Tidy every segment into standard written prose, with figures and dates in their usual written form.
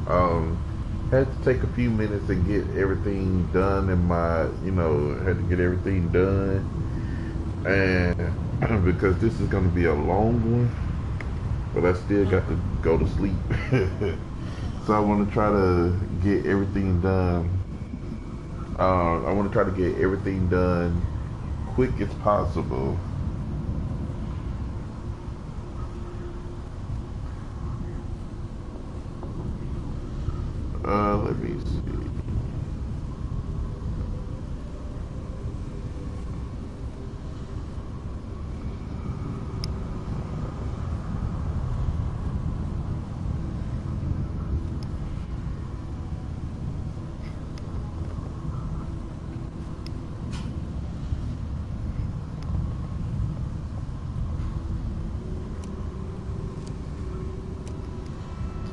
Had to take a few minutes and get everything done in my, had to get everything done. And because this is going to be a long one, but I still got to go to sleep. So I want to try to get everything done. I want to try to get everything done quick as possible. Let me see.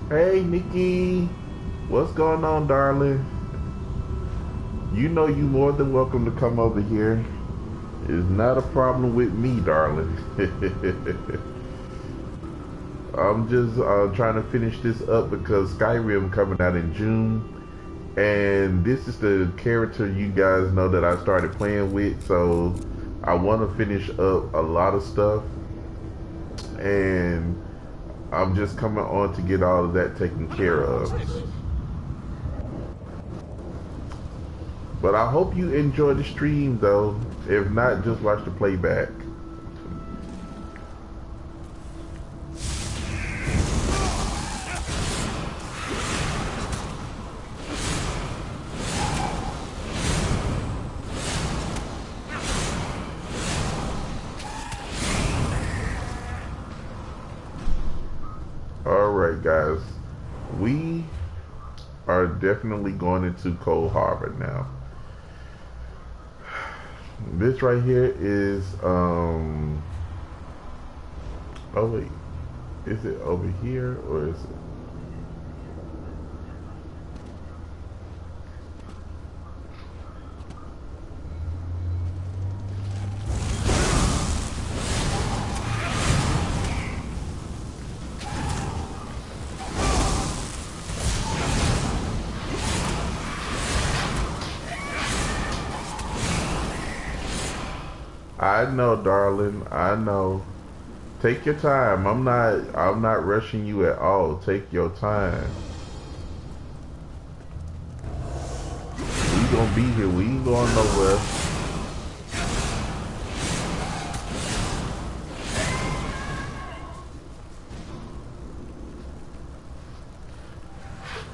Hey, Nikki. What's going on, darling? You know you more than welcome to come over here. It's not a problem with me, darling. I'm just trying to finish this up because Skyrim coming out in June. And this is the character you guys know that I started playing with. So I want to finish up a lot of stuff. And I'm just coming on to get all of that taken care of. But I hope you enjoy the stream though. If not, just watch the playback. Alright guys, we are definitely going into Coldharbour now. This right here is oh wait, is it over here or is it? I know, darling. I know. Take your time. I'm not rushing you at all. Take your time. We gonna be here. We ain't going nowhere.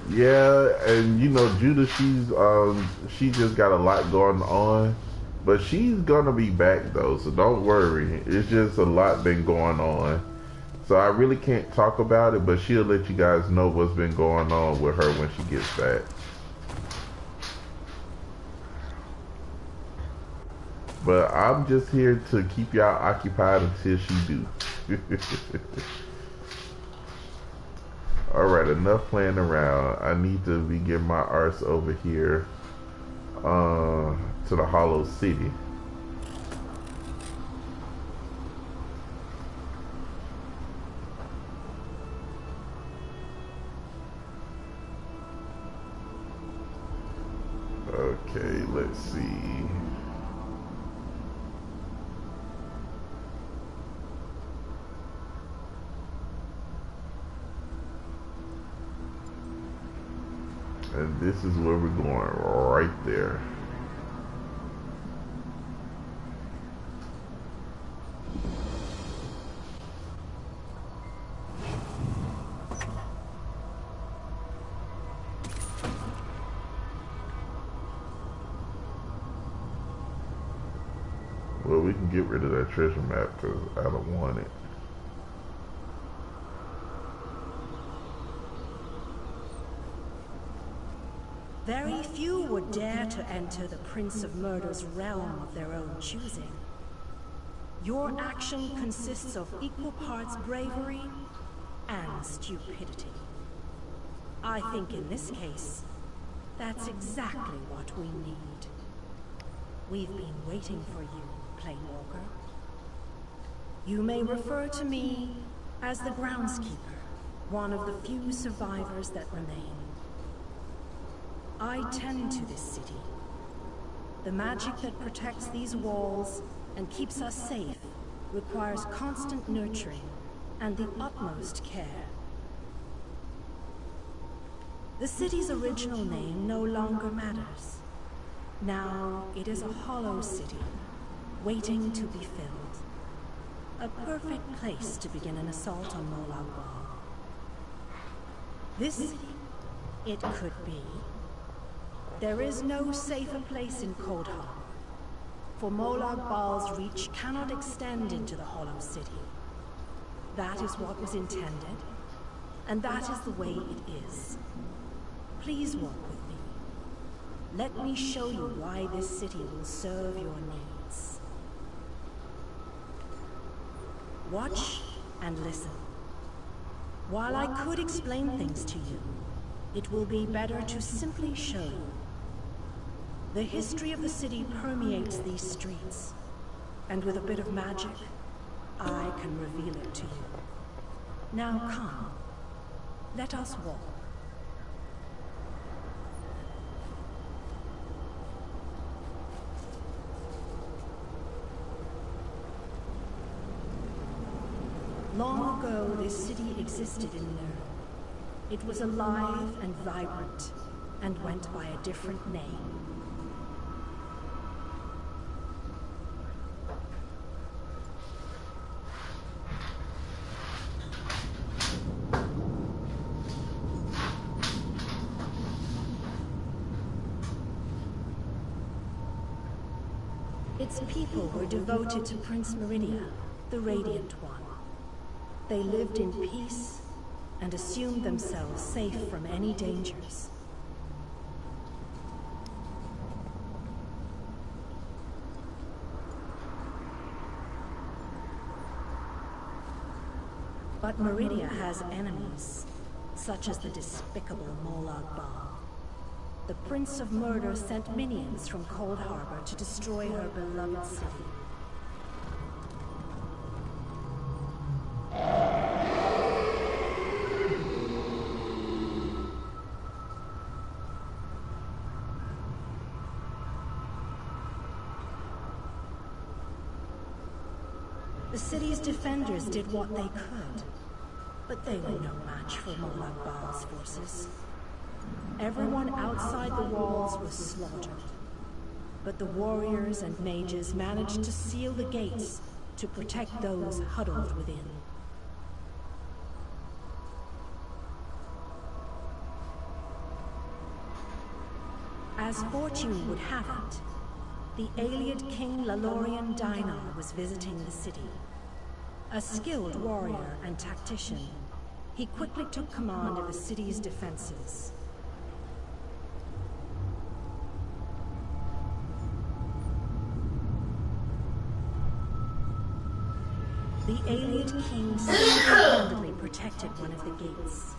Yeah, and you know, Judah, she just got a lot going on. But she's gonna be back though, so don't worry. It's just a lot been going on. So I really can't talk about it, but she'll let you guys know what's been going on with her when she gets back. But I'm just here to keep y'all occupied until she do. Alright, enough playing around. I need to be getting my arse over here to the Hollow City. Okay, let's see. And this is where we're going, right there. Well, we can get rid of that treasure map because I don't want it. Very few would dare to enter the Prince of Murder's realm of their own choosing. Your action consists of equal parts bravery and stupidity. I think in this case, that's exactly what we need. We've been waiting for you, Planewalker. You may refer to me as the groundskeeper, one of the few survivors that remain. I tend to this city. The magic that protects these walls and keeps us safe requires constant nurturing and the utmost care. The city's original name no longer matters. Now it is a hollow city, waiting to be filled. A perfect place to begin an assault on Molag Bal. This city, it could be. There is no safer place in Coldharbour, for Molag Bal's reach cannot extend into the hollow city. That is what was intended, and that is the way it is. Please walk with me. Let me show you why this city will serve your needs. Watch and listen. While I could explain things to you, it will be better to simply show you. The history of the city permeates these streets, and with a bit of magic, I can reveal it to you. Now come, let us walk. Long ago, this city existed in Nurn. It was alive and vibrant, and went by a different name. Its people were devoted to Prince Meridia, the Radiant One. They lived in peace and assumed themselves safe from any dangers. But Meridia has enemies, such as the despicable Molag Bal. The Prince of Murder sent minions from Coldharbour to destroy her beloved city. The city's defenders did what they could, but they were no match for Molag Bal's forces. Everyone outside the walls was slaughtered, but the warriors and mages managed to seal the gates to protect those huddled within. As fortune would have it, the Ayleid King Lalorian Dainar was visiting the city. A skilled warrior and tactician, he quickly took command of the city's defenses. The Ayleid King single-handedly protected one of the gates.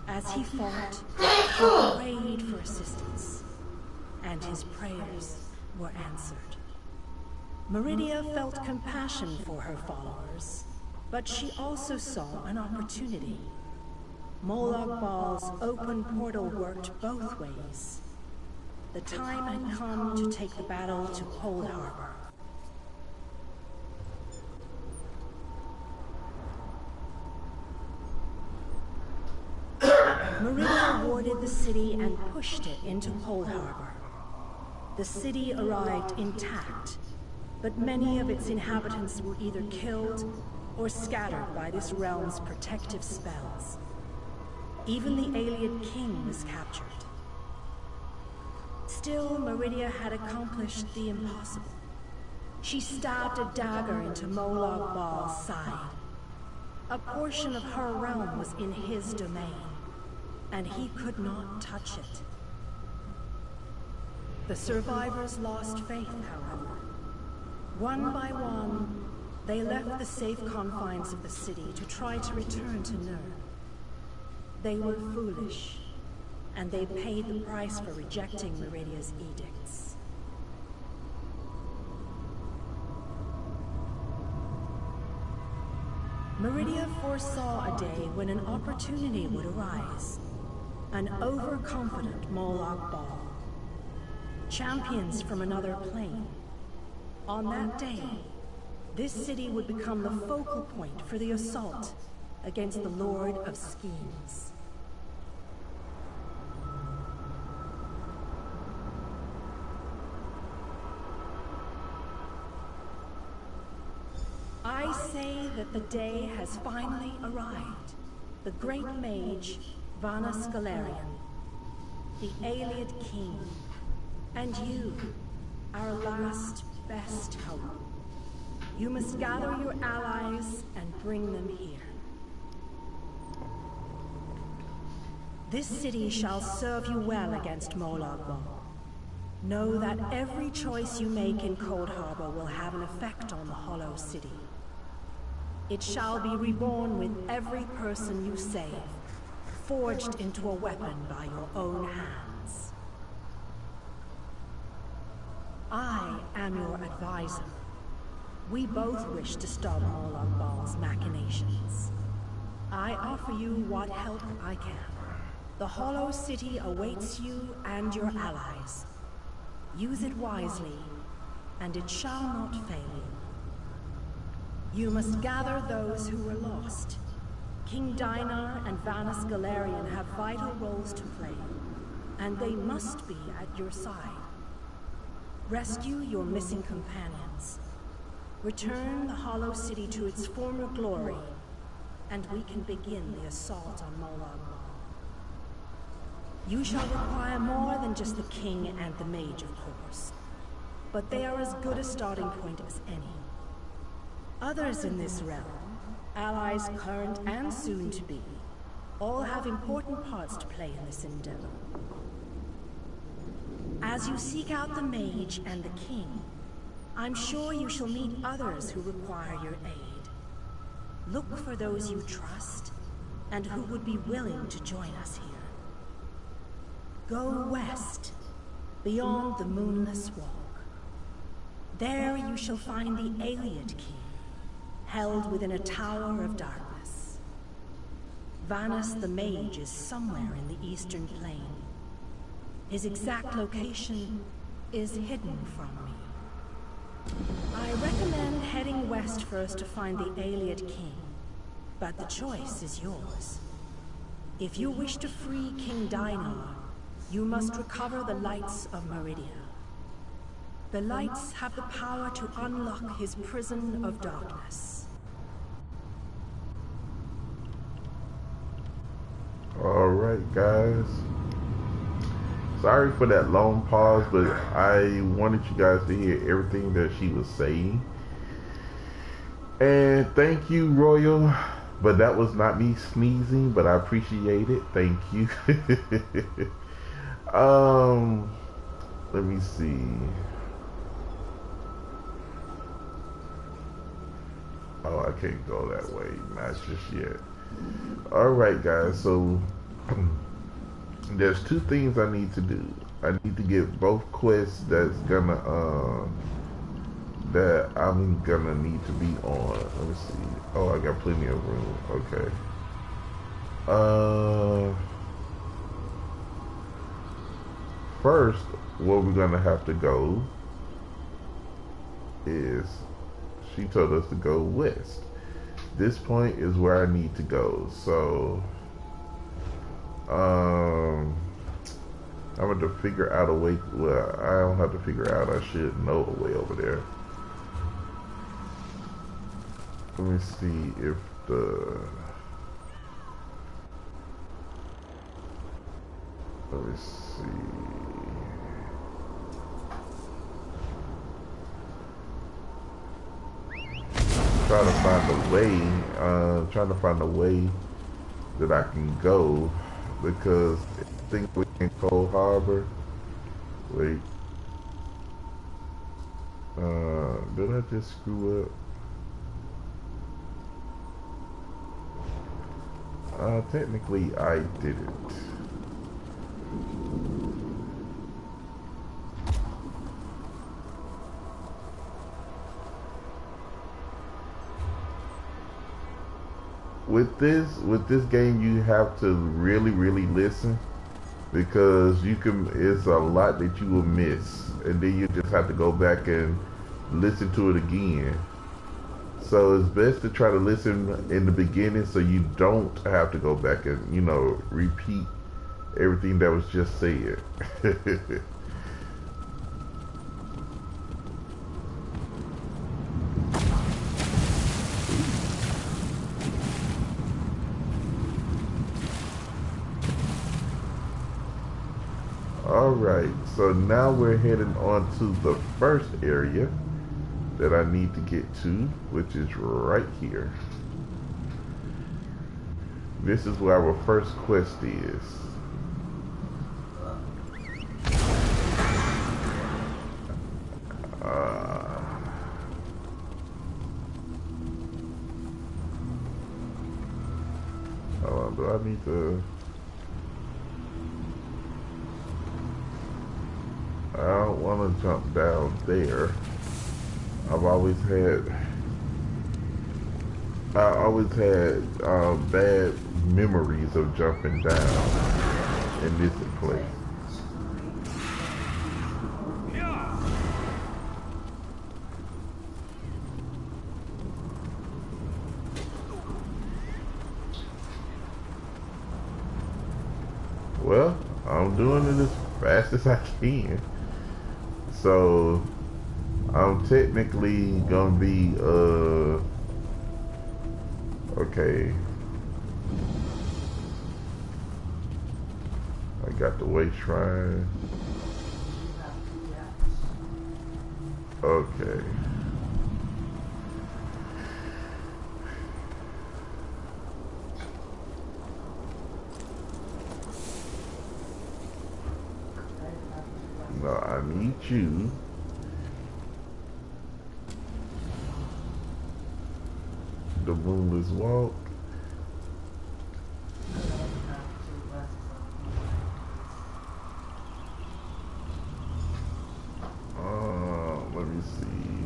As he fought, he prayed for assistance, and his prayers were answered. Meridia felt compassion for her followers, but she also saw an opportunity. Molag Bal's open portal worked both ways. The time had come to take the battle to Coldharbour. Meridia warded the city and pushed it into Coldharbour. The city arrived intact, but many of its inhabitants were either killed or scattered by this realm's protective spells. Even the Ayleid King was captured. Still, Meridia had accomplished the impossible. She stabbed a dagger into Molag Bal's side. A portion of her realm was in his domain, and he could not touch it. The survivors lost faith, however. One by one, they left the safe confines of the city to try to return to Nurn. They were foolish, and they paid the price for rejecting Meridia's edicts. Meridia foresaw a day when an opportunity would arise. an overconfident Molag Bal. Champions from another plane. On that day, this city would become the focal point for the assault against the Lord of Schemes. I say that the day has finally arrived. The great mage, Vana Scalarian, the Ayleid King, and you, our last best hope. You must gather your allies and bring them here. This city shall serve you well against Molag Bal. Know that every choice you make in Coldharbour will have an effect on the Hollow City. It shall be reborn with every person you save, forged into a weapon by your own hands. I am your advisor. We both wish to stop Molag Bal's machinations. I offer you what help I can. The Hollow City awaits you and your allies. Use it wisely, and it shall not fail you. You must gather those who were lost. King Dinar and Vana Scalarian have vital roles to play, and they must be at your side. Rescue your missing companions. Return the Hollow City to its former glory, and we can begin the assault on Molag Bal. You shall require more than just the king and the mage, of course, but they are as good a starting point as any. Others in this realm, allies current and soon to be, all have important parts to play in this endeavor. As you seek out the mage and the king, I'm sure you shall meet others who require your aid. Look for those you trust and who would be willing to join us here. Go west, beyond the Moonless Walk. There you shall find the Ayleid King, held within a tower of darkness. Vanus the Mage is somewhere in the eastern plain. His exact location is hidden from me. I recommend heading west first to find the Ayleid King, but the choice is yours. If you wish to free King Dinar, you must recover the lights of Meridia. The lights have the power to unlock his prison of darkness. Alright, guys. Sorry for that long pause, but I wanted you guys to hear everything that she was saying. And thank you, Royal. But that was not me sneezing, but I appreciate it. Thank you. Let me see. Oh, I can't go that way. Not just yet. Alright, guys. So there's two things I need to do. I need to get both quests that I'm gonna need to be on. Let me see. Oh, I got plenty of room. Okay. First, where we're gonna have to go is, she told us to go west. This point is where I need to go. So I'm going to figure out a way. Well, I don't have to figure out. I should know a way over there. Let me see if let me see. Trying to find a way that I can go, because I think we're in Coldharbour. Wait. Did I just screw up? Technically I didn't. With this game, you have to really listen, because it's a lot that you will miss, and then you just have to go back and listen to it again. So it's best to try to listen in the beginning so you don't have to go back and, repeat everything that was just said. Alright, so now we're heading on to the first area that I need to get to, which is right here. This is where our first quest is. Do I need to... I don't want to jump down there. I always had bad memories of jumping down in this place. Well, I'm doing it as fast as I can. So I'm technically gonna be okay. I got the waste shrine. Okay. No, I need you. The moonless walk. Let me see.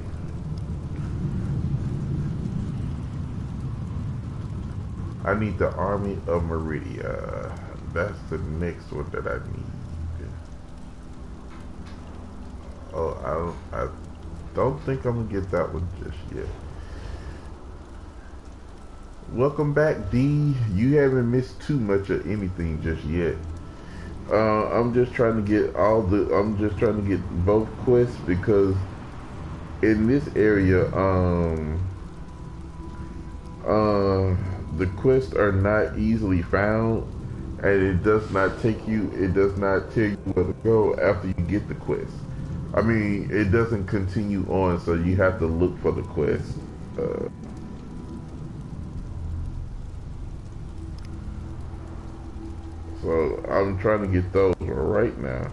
I need the Army of Meridia. That's the next one that I need. Oh, I don't think I'm gonna get that one just yet. Welcome back, D. You haven't missed too much of anything just yet. I'm just trying to get I'm just trying to get both quests because in this area, the quests are not easily found, and it does not tell you where to go after you get the quest. I mean, it doesn't continue on, so you have to look for the quest. So I'm trying to get those right now.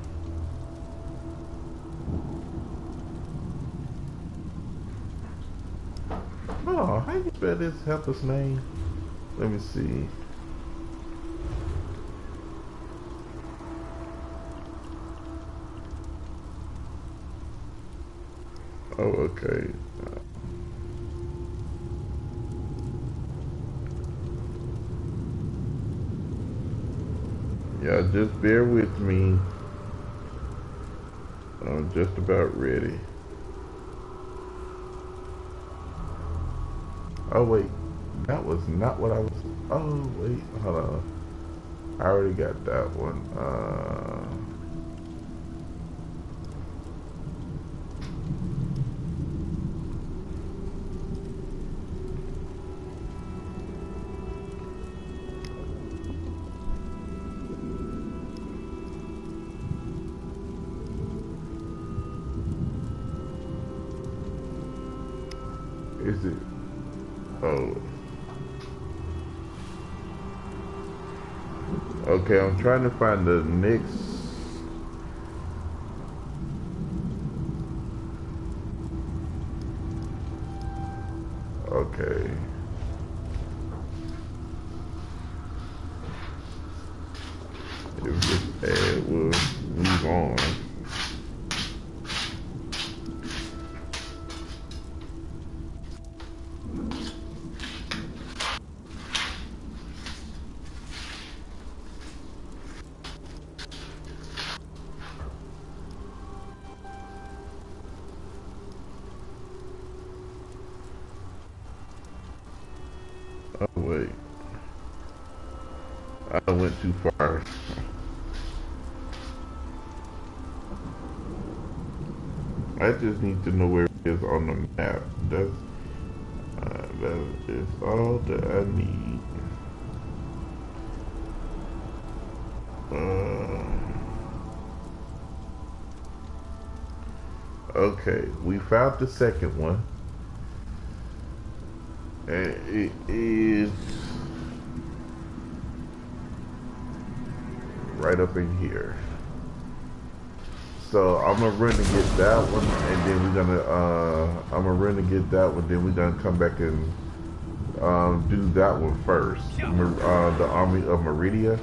Oh, how you spell this helper's name? Let me see. Oh, okay. Yeah, just bear with me. I'm just about ready. Oh wait, that was not what I was. Oh wait, hold on. I already got that one. Is it? Oh. Okay, I'm trying to find the next. Okay. If this ad will move on. I went too far. I just need to know where it is on the map. That is all that I need. Okay, we found the second one, and it is right up in here. So I'm gonna run to get that one, and then we're gonna I'm gonna run to get that one. Then we're gonna come back and do that one first. The Army of Meridia.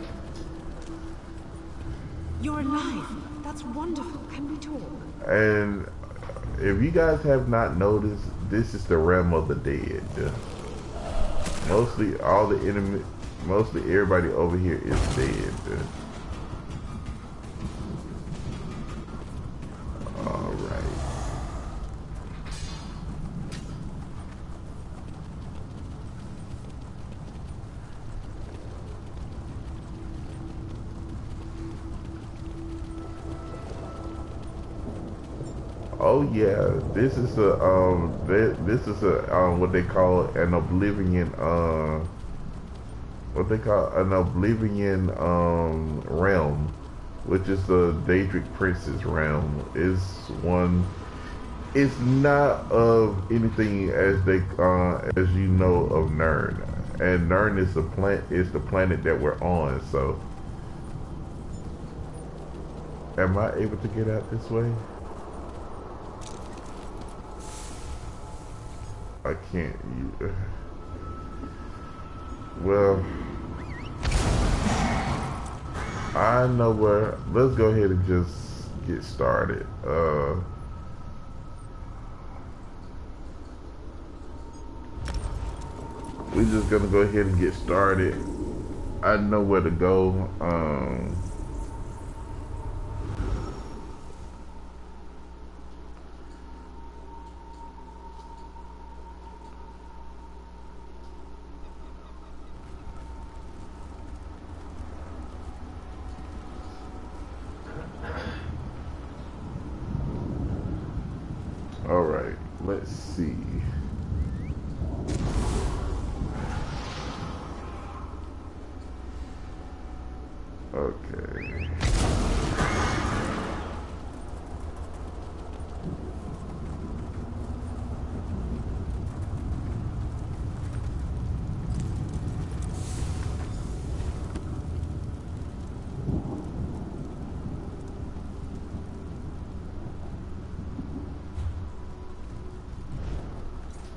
You're alive. That's wonderful. Can we talk? And if you guys have not noticed, this is the realm of the dead. Mostly all the enemy, mostly everybody over here is dead. All right. Oh yeah, this is a what they call an oblivion what they call an oblivion realm, which is the Daedric Prince's realm. It's not of anything as they as you know of Nern, and Nern is the planet that we're on. So, am I able to get out this way? I can't. Well, I know where. Let's go ahead and just get started. We're just gonna go ahead and get started. I know where to go. All right, let's see. Okay.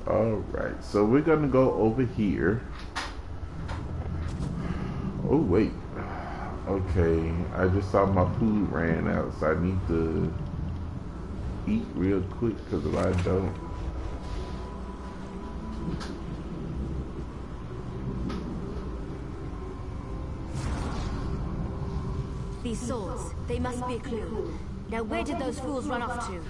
All right, so we're gonna go over here. Oh wait, okay. I just saw my food ran out, so I need to eat real quick because if I don't, these swords, they must be a clue. Now where did those fools run off to?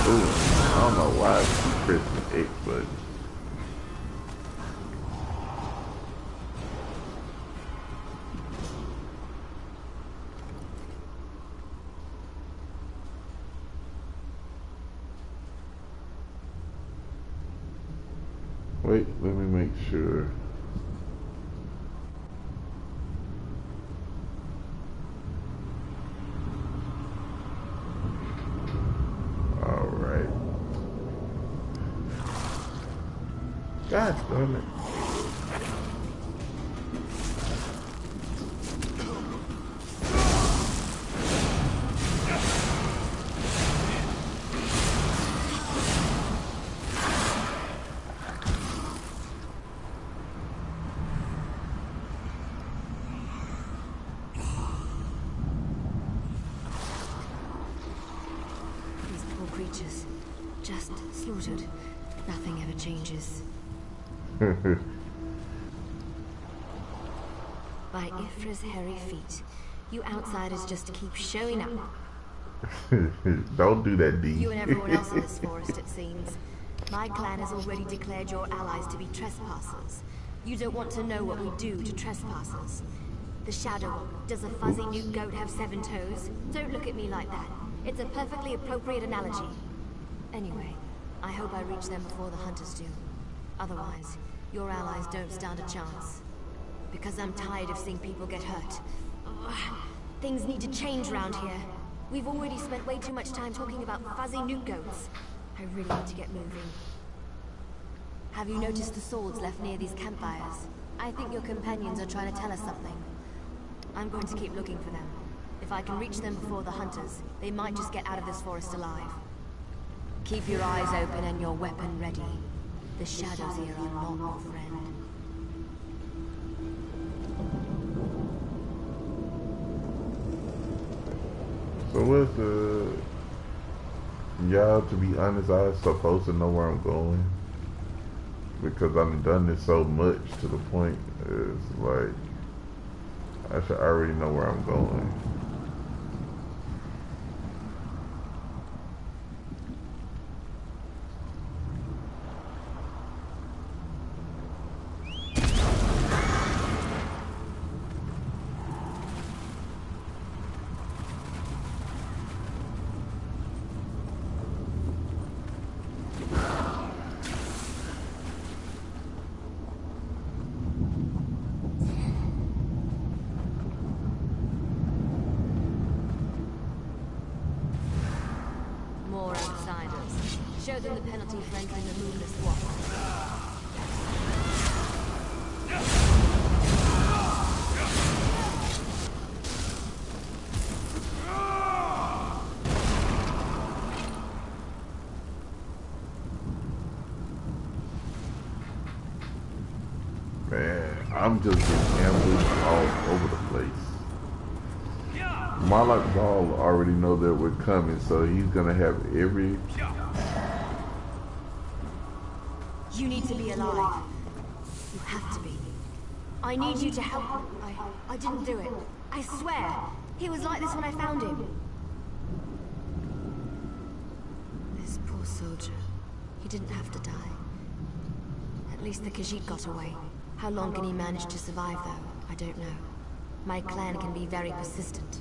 I don't know why I keep pressing the X button. Wait, let me make sure. All right. God damn it. These poor creatures, just slaughtered. Nothing ever changes. By Ifra's hairy feet, you outsiders just keep showing up. Don't do that, D. You and everyone else in this forest, it seems. My clan has already declared your allies to be trespassers. You don't want to know what we do to trespassers. The Shadow Walker. Does a fuzzy new goat have 7 toes? Don't look at me like that. It's a perfectly appropriate analogy. Anyway, I hope I reach them before the hunters do. Otherwise, your allies don't stand a chance. Because I'm tired of seeing people get hurt. Ugh. Things need to change around here. We've already spent way too much time talking about fuzzy new goats. I really need to get moving. Have you noticed the swords left near these campfires? I think your companions are trying to tell us something. I'm going to keep looking for them. If I can reach them before the hunters, they might just get out of this forest alive. Keep your eyes open and your weapon ready. The shadows here are not your friend. So what's the... Y'all, to be honest, I was supposed to know where I'm going. Because I've done this so much to the point, it's like... I should already know where I'm going. Show them the penalty for entering the moonless walk. Man, I'm just getting ambushed all over the place. Marlock Ball already know that we're coming, so he's gonna have every... You need to be alive. You have to be. I need you to help. I didn't do it. I swear. He was like this when I found him. This poor soldier. He didn't have to die. At least the Khajiit got away. How long can he manage to survive, though? I don't know. My clan can be very persistent.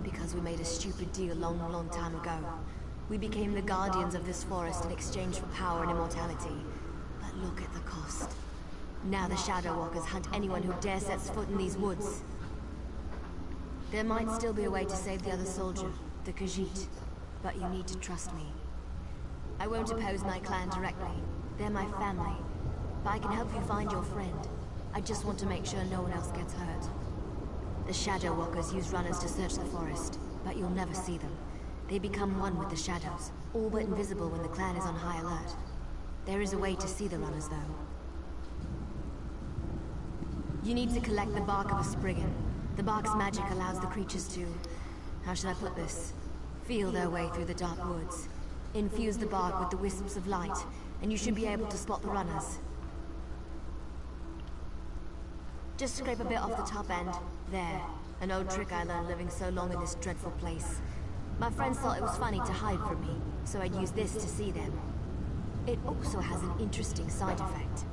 Because we made a stupid deal long time ago. We became the guardians of this forest in exchange for power and immortality. But look at the cost. Now the Shadow Walkers hunt anyone who dares set foot in these woods. There might still be a way to save the other soldier, the Khajiit. But you need to trust me. I won't oppose my clan directly. They're my family. But I can help you find your friend. I just want to make sure no one else gets hurt. The Shadow Walkers use runners to search the forest, but you'll never see them. They become one with the shadows, all but invisible when the clan is on high alert. There is a way to see the runners, though. You need to collect the bark of a Spriggan. The bark's magic allows the creatures to... how should I put this? Feel their way through the dark woods. Infuse the bark with the wisps of light, and you should be able to spot the runners. Just scrape a bit off the top end. There. An old trick I learned living so long in this dreadful place. My friends thought it was funny to hide from me, so I'd use this to see them. It also has an interesting side effect.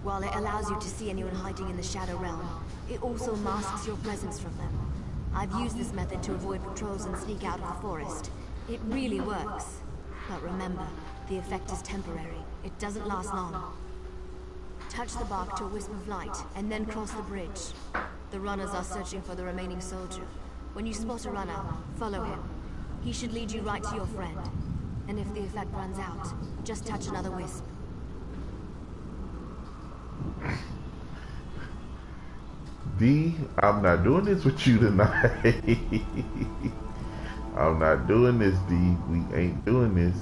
While it allows you to see anyone hiding in the Shadow Realm, it also masks your presence from them. I've used this method to avoid patrols and sneak out of the forest. It really works. But remember, the effect is temporary. It doesn't last long. Touch the bark to a wisp of light, and then cross the bridge. The runners are searching for the remaining soldier. When you spot a runner, follow him. He should lead you right to your friend. And if the effect runs out, just touch another wisp. D, I'm not doing this with you tonight. I'm not doing this, D. We ain't doing this.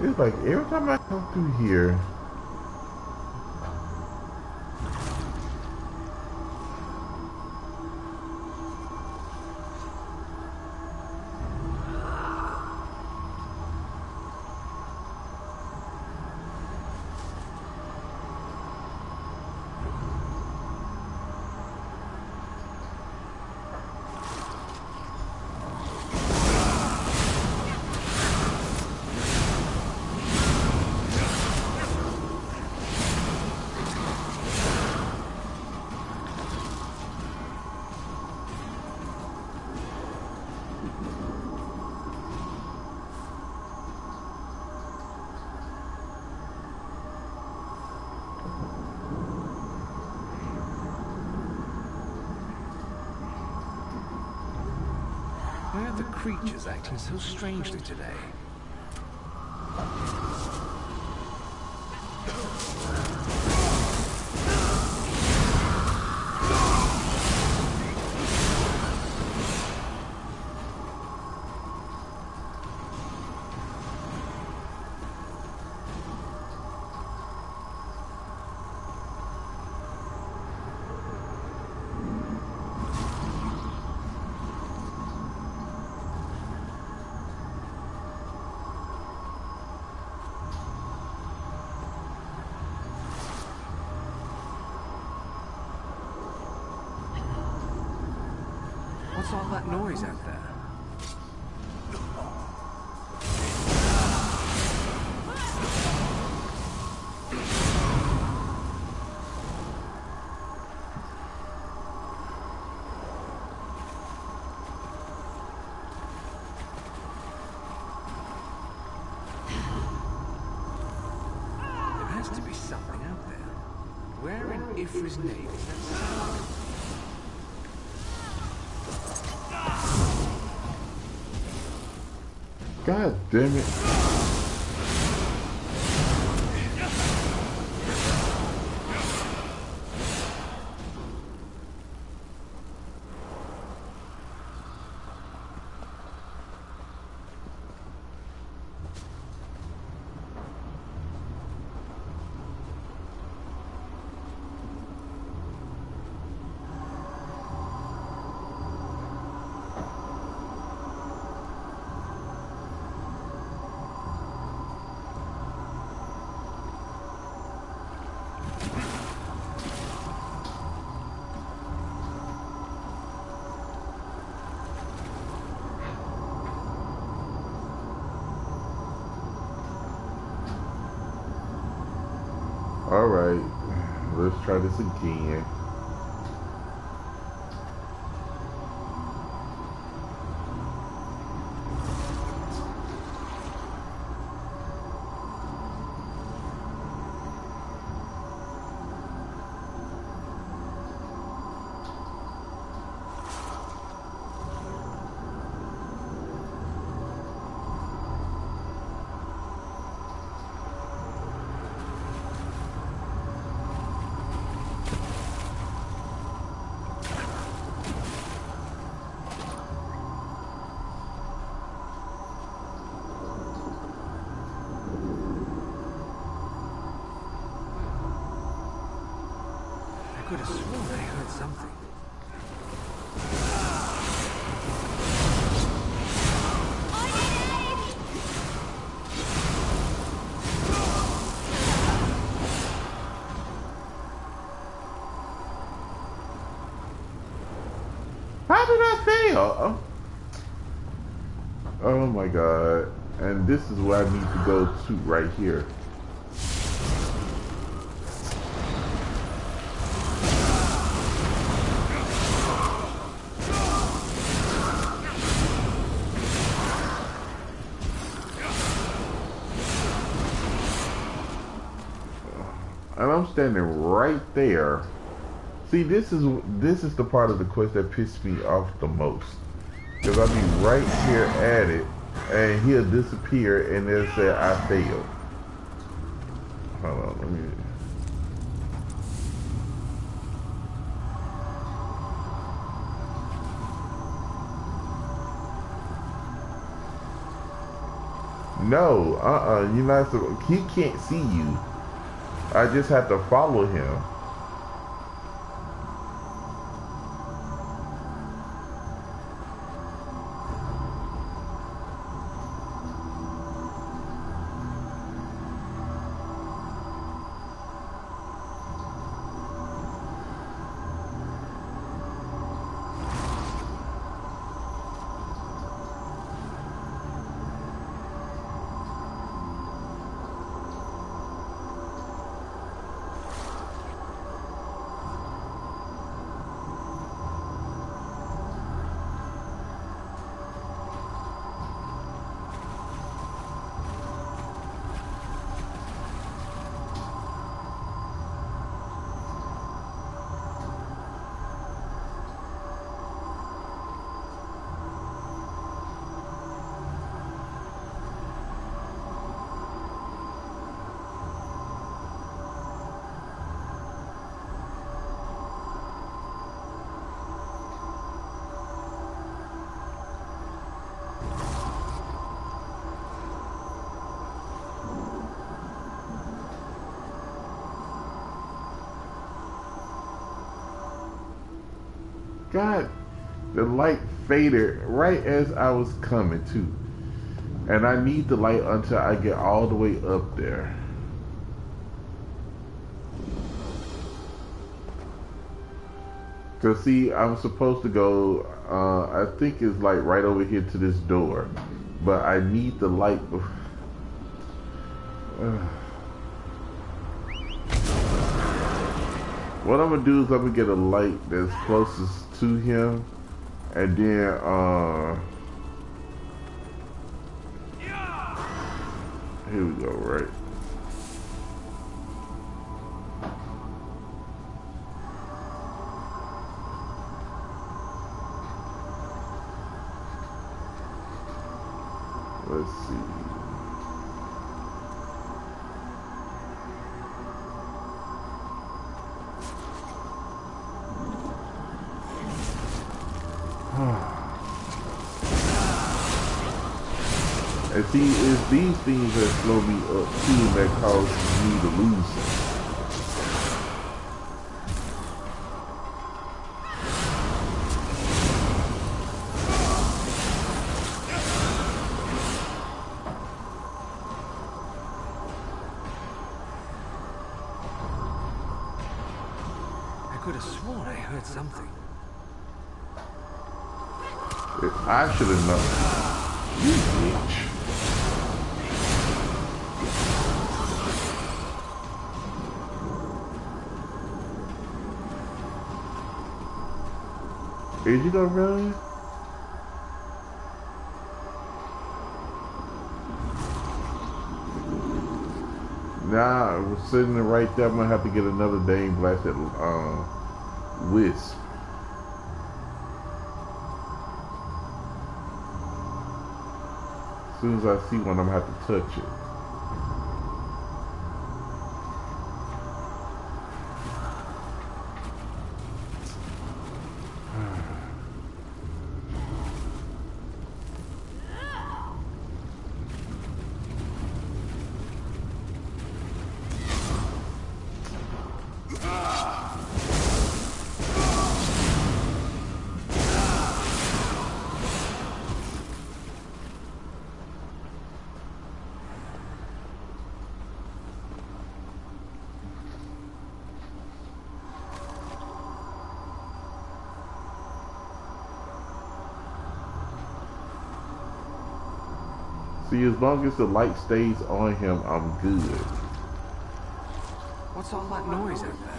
It's like every time I come through here. Why are the creatures acting so strangely today? What's all that noise out there? There has to be something out there. Where in Ifri's name is that sound? God damn it. Alright, let's try this again. I could have sworn I heard something. How did I fail? Oh my god. And this is where I need to go to right here. And I'm standing right there. See, this is the part of the quest that pissed me off the most. Because I'll be right here at it, and he'll disappear, and they'll say, I failed. Hold on, let me... No, you're not. He can't see you. I just have to follow him. God, the light faded right as I was coming to. And I need the light until I get all the way up there. Cause see, I'm supposed to go, I think it's like right over here to this door. But I need the light. What I'm gonna do is I'm gonna get a light that's closest to him, and then here we go, right? Let's see. And see, it's these things that slow me up too that cause me to lose it. I could have sworn I heard something. I should have known. You bitch. Is you gonna run? Nah, we're sitting right there. I'm gonna have to get another dang blasted wisp. As soon as I see one, I'm gonna have to touch it. See, as long as the light stays on him, I'm good. What's all that noise out there?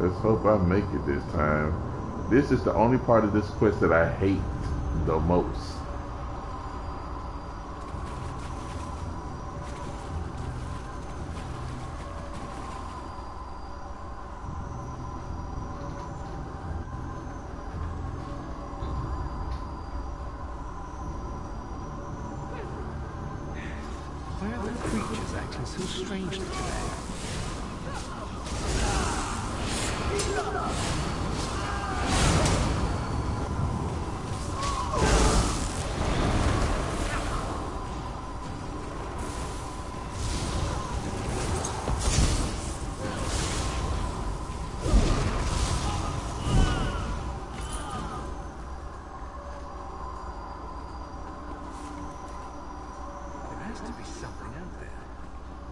Let's hope I make it this time. This is the only part of this quest that I hate the most. Why are the creatures acting so strangely today?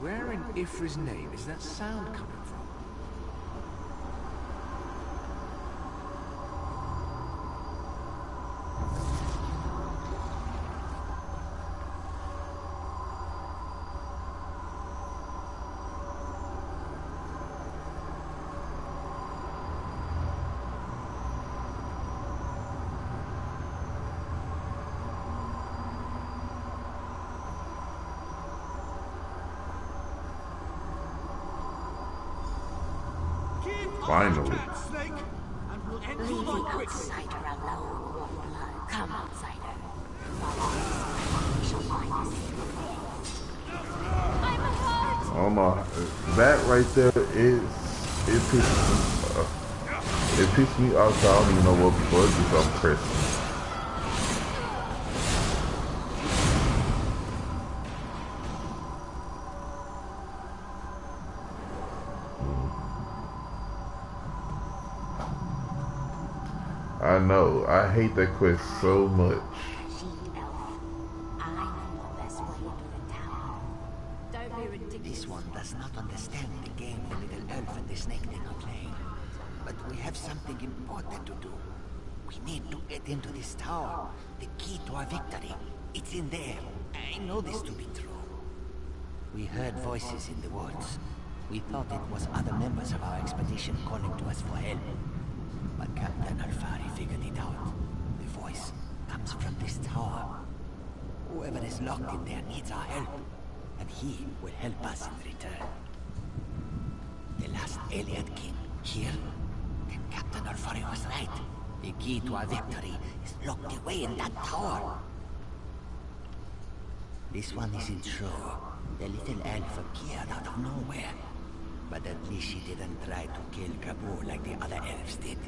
Where in Ifra's name is that sound coming from? Finally. Leave the outsider alone, Warmblood. Come, outsider. We shall find us. I'm hurt! Oh no, that right there it pissed me off. So I don't even know what bug is I'm pressing. I know. I hate that quest so much. This one does not understand the game the little elf and the snake thing are playing. But we have something important to do. We need to get into this tower. The key to our victory. It's in there. I know this to be true. We heard voices in the woods. We thought it was other members of our expedition calling to us for help. But Captain Alfari figured it out. The voice comes from this tower. Whoever is locked in there needs our help, and he will help us in return. The last Elliot king here? Then Captain Alfari was right. The key to our victory is locked away in that tower. This one isn't true. The little elf appeared out of nowhere. But at least she didn't try to kill Kabul like the other elves did.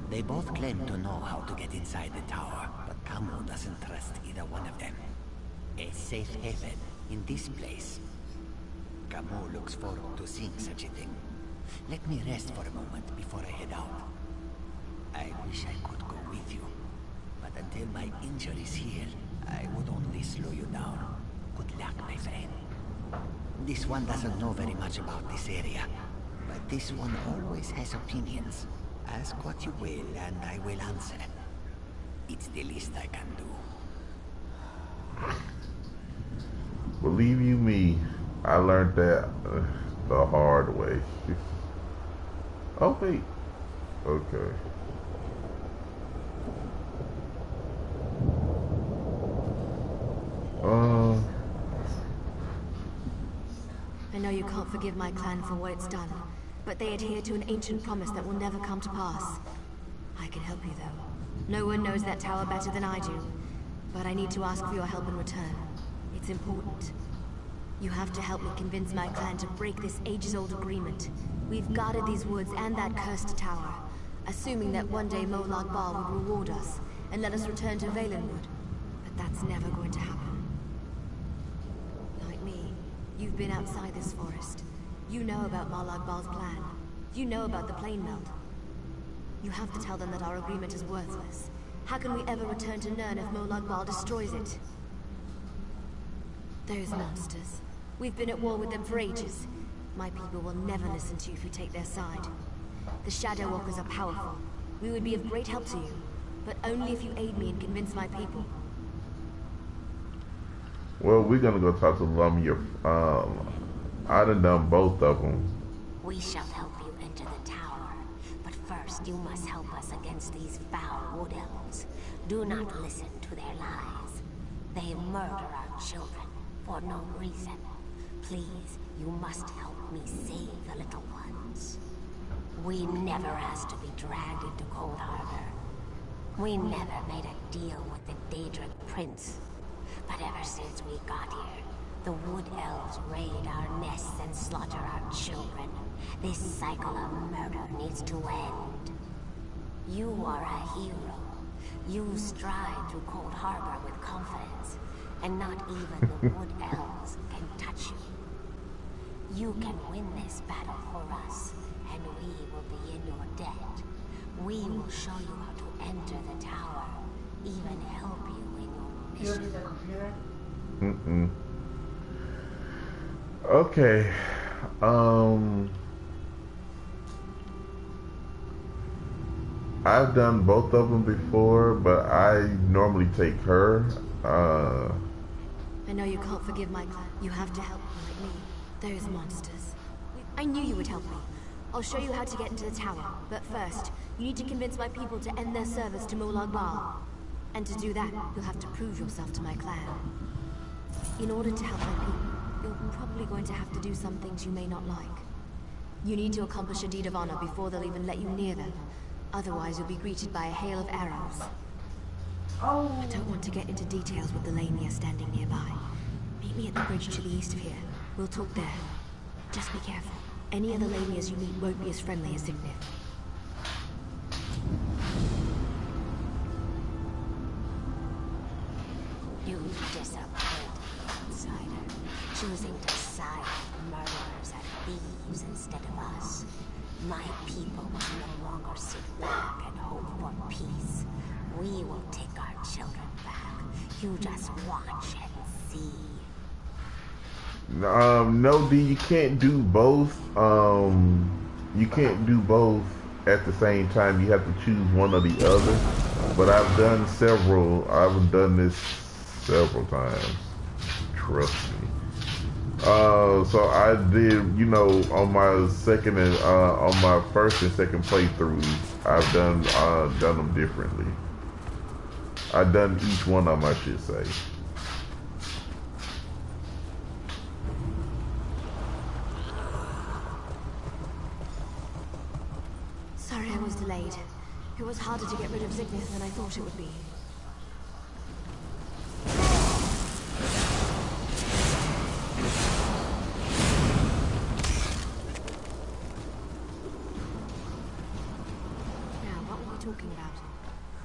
They both claim to know how to get inside the tower, but Kamu doesn't trust either one of them. A safe haven in this place. Kamu looks forward to seeing such a thing. Let me rest for a moment before I head out. I wish I could go with you, but until my injuries heal, I would only slow you down. Good luck, my friend. This one doesn't know very much about this area, but this one always has opinions. Ask what you will, and I will answer. It's the least I can do. Believe you me, I learned that the hard way. Oh wait, okay. I know you can't forgive my clan for what it's done, but they adhere to an ancient promise that will never come to pass. I can help you, though. No one knows that tower better than I do, but I need to ask for your help in return. It's important. You have to help me convince my clan to break this ages-old agreement. We've guarded these woods and that cursed tower, assuming that one day Molag Bal would reward us and let us return to Valenwood. But that's never going to happen. Like me, you've been outside this forest. You know about Molag Bal's plan. You know about the plane meld. You have to tell them that our agreement is worthless. How can we ever return to Nirn if Molag Bal destroys it? Those monsters. We've been at war with them for ages. My people will never listen to you if you take their side. The Shadow Walkers are powerful. We would be of great help to you, but only if you aid me and convince my people. Well, we're gonna go talk to Lumia. I done both of them. We shall help you enter the tower, but first you must help us against these foul wood elves. Do not listen to their lies. They murder our children for no reason. Please, you must help me save the little ones. We never asked to be dragged into Coldharbour. We never made a deal with the Daedric Prince. But ever since we got here, The wood elves raid our nests and slaughter our children. This cycle of murder needs to end. You are a hero. You stride through Coldharbour with confidence, and not even the wood elves can touch you. You can win this battle for us, and we will be in your debt. We will show you how to enter the tower, even help you in your mission. Okay. I've done both of them before, but I normally take her. I know you can't forgive my clan. You have to help me. Those monsters. I knew you would help me. I'll show you how to get into the tower. But first, you need to convince my people to end their service to Molag Bal. And to do that, you'll have to prove yourself to my clan. In order to help my people, you're probably going to have to do some things you may not like. You need to accomplish a deed of honor before they'll even let you near them. Otherwise, you'll be greeted by a hail of arrows. I don't want to get into details with the Lamia standing nearby. Meet me at the bridge to the east of here. We'll talk there. Just be careful. Any other Lamias you meet won't be as friendly as Signif. You disappointed the outsider, choosing to side with murderers and thieves instead of us. My people will no longer sit back and hope for peace. We will take our children back. You just watch and see. No, D, you can't do both. You can't do both at the same time. You have to choose one or the other. But I've done several. I've done this several times. Trust me. So I did, you know, on my second and on my first and second playthroughs, I've done them differently. I've done each one of them, I should say. Sorry I was delayed. It was harder to get rid of Signif than I thought it would be. Talking about.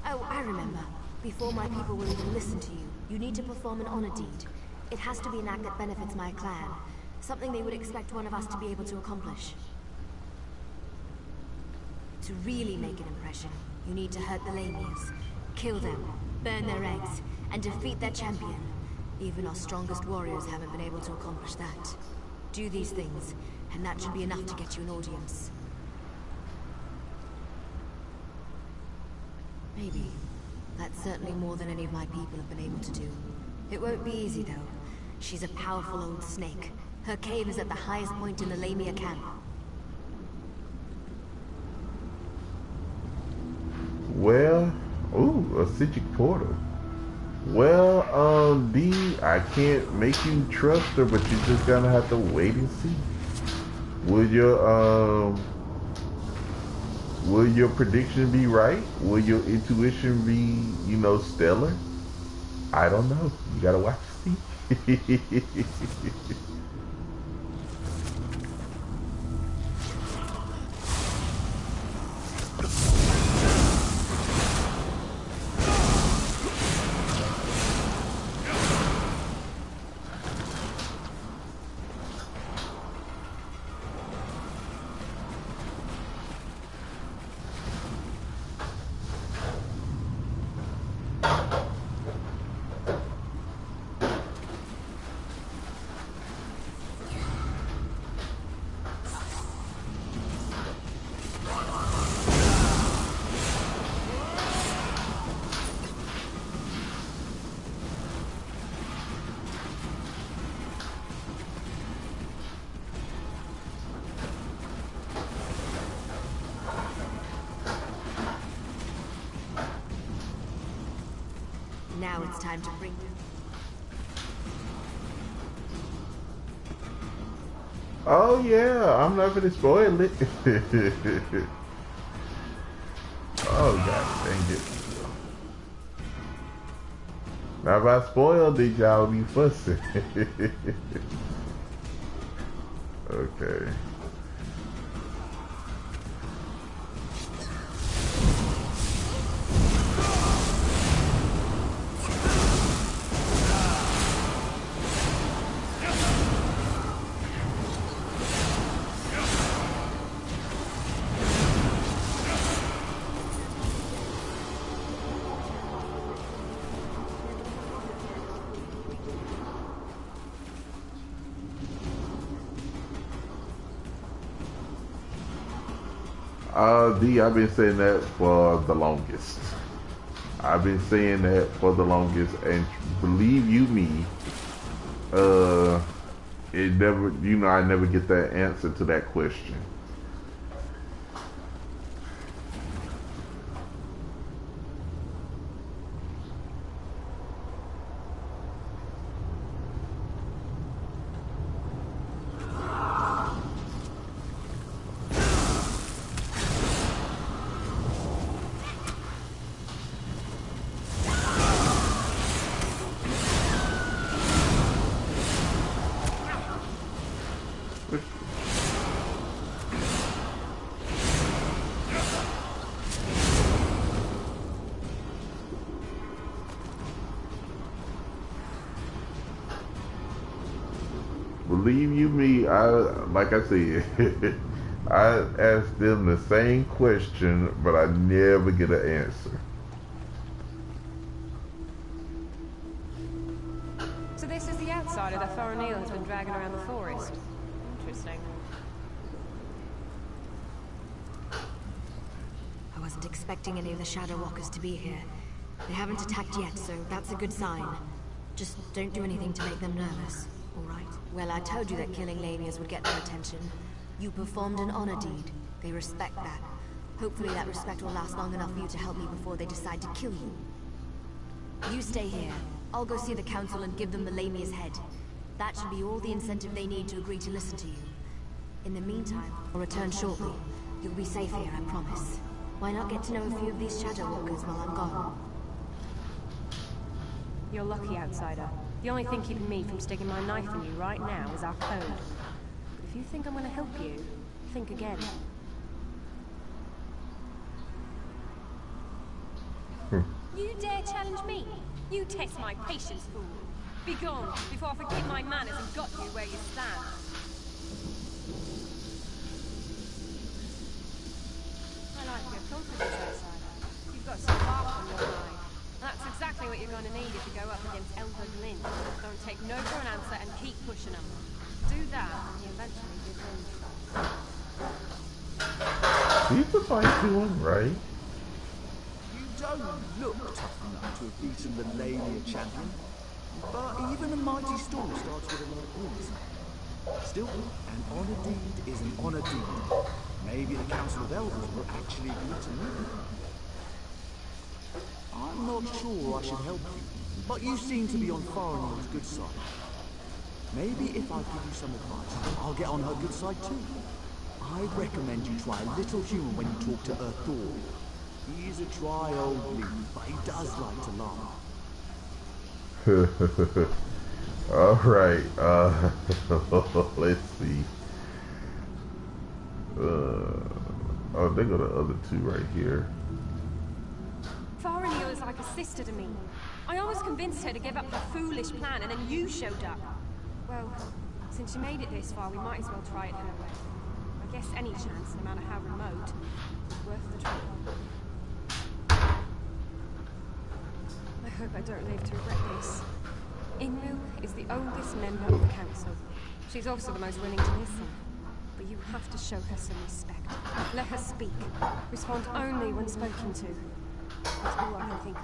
Oh, I remember. Before my people will even listen to you, you need to perform an honor deed. It has to be an act that benefits my clan. Something they would expect one of us to be able to accomplish. To really make an impression, you need to hurt the Lamias, kill them, burn their eggs, and defeat their champion. Even our strongest warriors haven't been able to accomplish that. Do these things, and that should be enough to get you an audience. Maybe. That's certainly more than any of my people have been able to do. It won't be easy, though. She's a powerful old snake. Her cave is at the highest point in the Lamia camp. Well, ooh, a Citric portal. Well, D, I can't make you trust her, but you're just gonna have to wait and see. Will your prediction be right? Will your intuition be, you know, stellar? I don't know. You gotta watch and see. Now it's time to bring them. Oh yeah, I'm not gonna spoil it. Oh god, dang it. Now if I spoiled it, y'all be fussing. Okay. D, I've been saying that for the longest. I've been saying that for the longest, and believe you me, it never, I never get that answer to that question. Believe you me, like I said, I ask them the same question, but I never get an answer. So this is the outsider that Faranil has been dragging around the forest. Interesting. I wasn't expecting any of the Shadow Walkers to be here. They haven't attacked yet, so that's a good sign. Just don't do anything to make them nervous, all right? Well, I told you that killing Lamias would get their attention. You performed an honor deed. They respect that. Hopefully that respect will last long enough for you to help me before they decide to kill you. You stay here. I'll go see the council and give them the Lamia's head. That should be all the incentive they need to agree to listen to you. In the meantime, I'll return shortly. You'll be safe here, I promise. Why not get to know a few of these Shadow Walkers while I'm gone? You're lucky, outsider. The only thing keeping me from sticking my knife in you right now is our code. But if you think I'm gonna help you, think again. You dare challenge me? You test my patience, fool. Be gone, before I forget my manners and got you where you stand. I like your confidence, outsider. You've got some heart on your mind. That's exactly what you're going to need if you go up against Elder Glynn. Don't take no for an answer and keep pushing them. Do that, and you eventually give in. He's the fight doing right. You don't look tough enough to have beaten the Lamia champion, but even a mighty storm starts with a lot of wins. Still, an honor deed is an honor deed. Maybe the Council of Elders will actually agree to move. I'm not sure I should help you, but you seem to be on Faranil's good side. Maybe if I give you some advice, I'll get on her good side too. I'd recommend you try a little humor when you talk to Thor. He's a dry old leaf, but he does like to laugh. Alright, let's see. Oh, they go the other two right here. Faranil is like a sister to me. I almost convinced her to give up her foolish plan, and then you showed up. Well, since you made it this far, we might as well try it her way. I guess any chance, no matter how remote, is worth the trouble. I hope I don't live to regret this. Inril is the oldest member of the council. She's also the most willing to listen. But you have to show her some respect. Let her speak. Respond only when spoken to. That's all I can think of.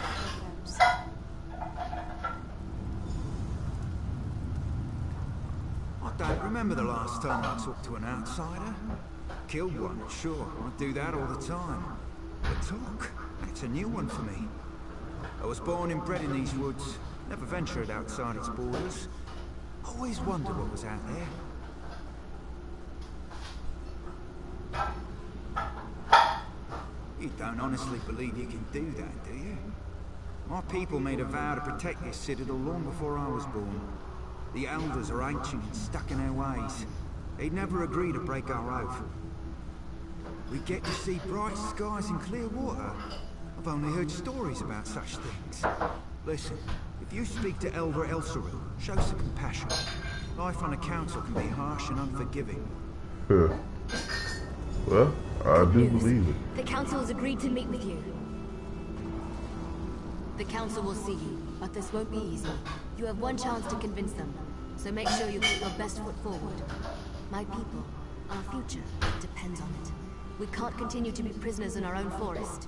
What else? I don't remember the last time I talked to an outsider. Killed one, sure. I do that all the time. But talk, that's a new one for me. I was born and bred in these woods. Never ventured outside its borders. Always wondered what was out there. You don't honestly believe you can do that, do you? My people made a vow to protect this citadel long before I was born. The elders are ancient and stuck in their ways. They'd never agree to break our oath. We get to see bright skies and clear water. I've only heard stories about such things. Listen, if you speak to Elder Elsaru, show some compassion. Life on a council can be harsh and unforgiving. Well, I do believe it. The council has agreed to meet with you. The council will see you, but this won't be easy. You have one chance to convince them, so make sure you put your best foot forward. My people, our future, depends on it. We can't continue to be prisoners in our own forest.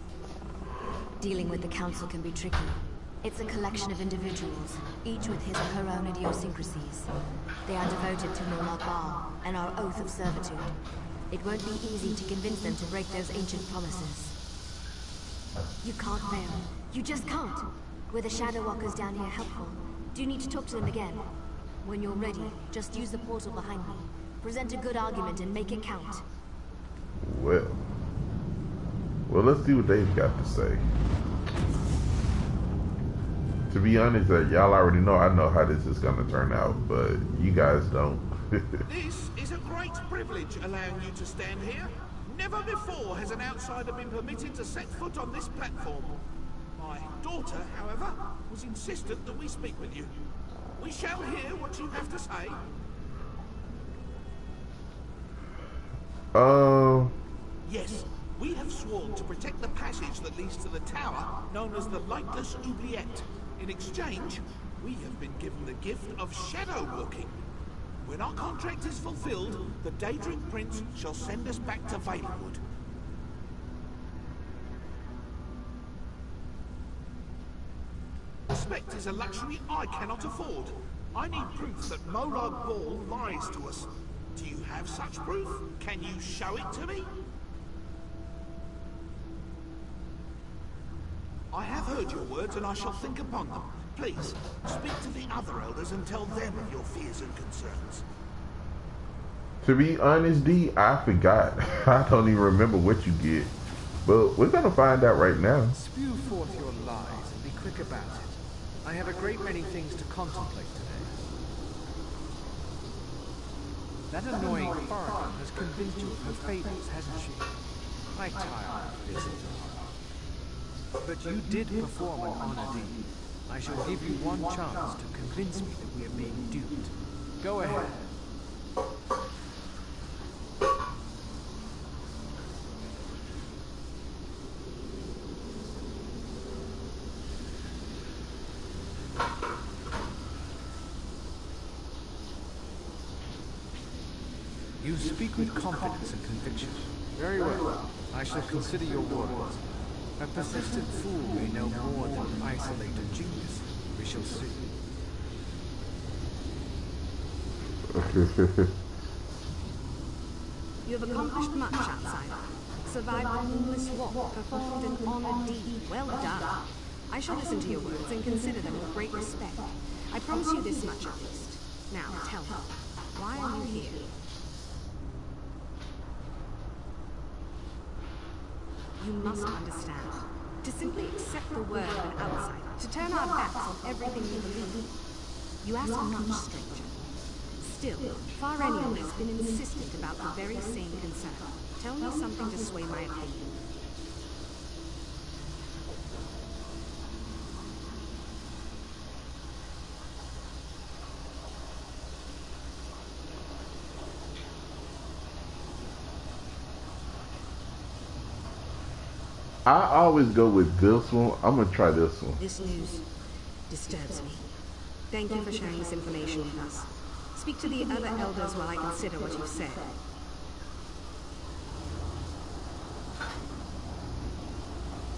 Dealing with the council can be tricky. It's a collection of individuals, each with his or her own idiosyncrasies. They are devoted to Molag Bal and our oath of servitude. It won't be easy to convince them to break those ancient promises. You can't fail. You just can't. Were the Shadow Walkers down here helpful? Do you need to talk to them again? When you're ready, just use the portal behind me. Present a good argument and make it count. Well, let's see what they've got to say. To be honest, y'all already know I know how this is going to turn out, but you guys don't. This is a great privilege allowing you to stand here. Never before has an outsider been permitted to set foot on this platform. My daughter, however, was insistent that we speak with you. We shall hear what you have to say. Yes, we have sworn to protect the passage that leads to the tower known as the Lightless Oubliette. In exchange, we have been given the gift of shadow walking. When our contract is fulfilled, the Daedric Prince shall send us back to Valenwood. Respect is a luxury I cannot afford. I need proof that Molag Bal lies to us. Do you have such proof? Can you show it to me? I have heard your words and I shall think upon them. Please, speak to the other elders and tell them of your fears and concerns. To be honest, D, I forgot. I don't even remember what you get. But we're gonna find out right now. Spew forth your lies and be quick about it. I have a great many things to contemplate today. That annoying foreigner has convinced you of her fables, hasn't she? I tire of this. But you did perform an honor deed. I shall give you one chance to convince me that we are being duped. Go ahead. You speak with confidence and conviction. Very well. I shall consider your words. A persistent fool may know more than an isolated genius. We shall see. You have accomplished much, outsider. Survived the moonless walk, performed an honored deed. Well done. I shall listen to your words and consider them with great respect. I promise you this much at least. Now, tell me, why are you here? You must understand. To simply accept the word of an outsider, to turn our backs on everything you believe. You ask much, stranger. Still, Farenion has been insistent about the very same concern. Tell me something to sway my opinion. I always go with this one. I'm gonna try this one. This news disturbs me. Thank you for sharing this information with us. Speak to the other elders while I consider what you've said.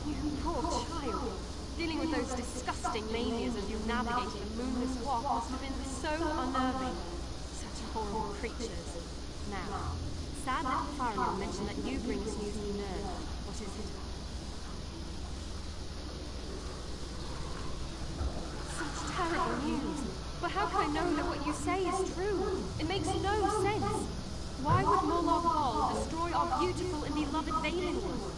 You poor child. Dealing with those disgusting manias as you navigated the moonless walk must have been so unnerving. Such horrible creatures. Now, sad that Farnion mentioned that you bring us news from Nerd. What is it? Such terrible news. But how can I know that what you say is true? It makes no sense. Why would Molag Bal destroy our beautiful and beloved Valenwood?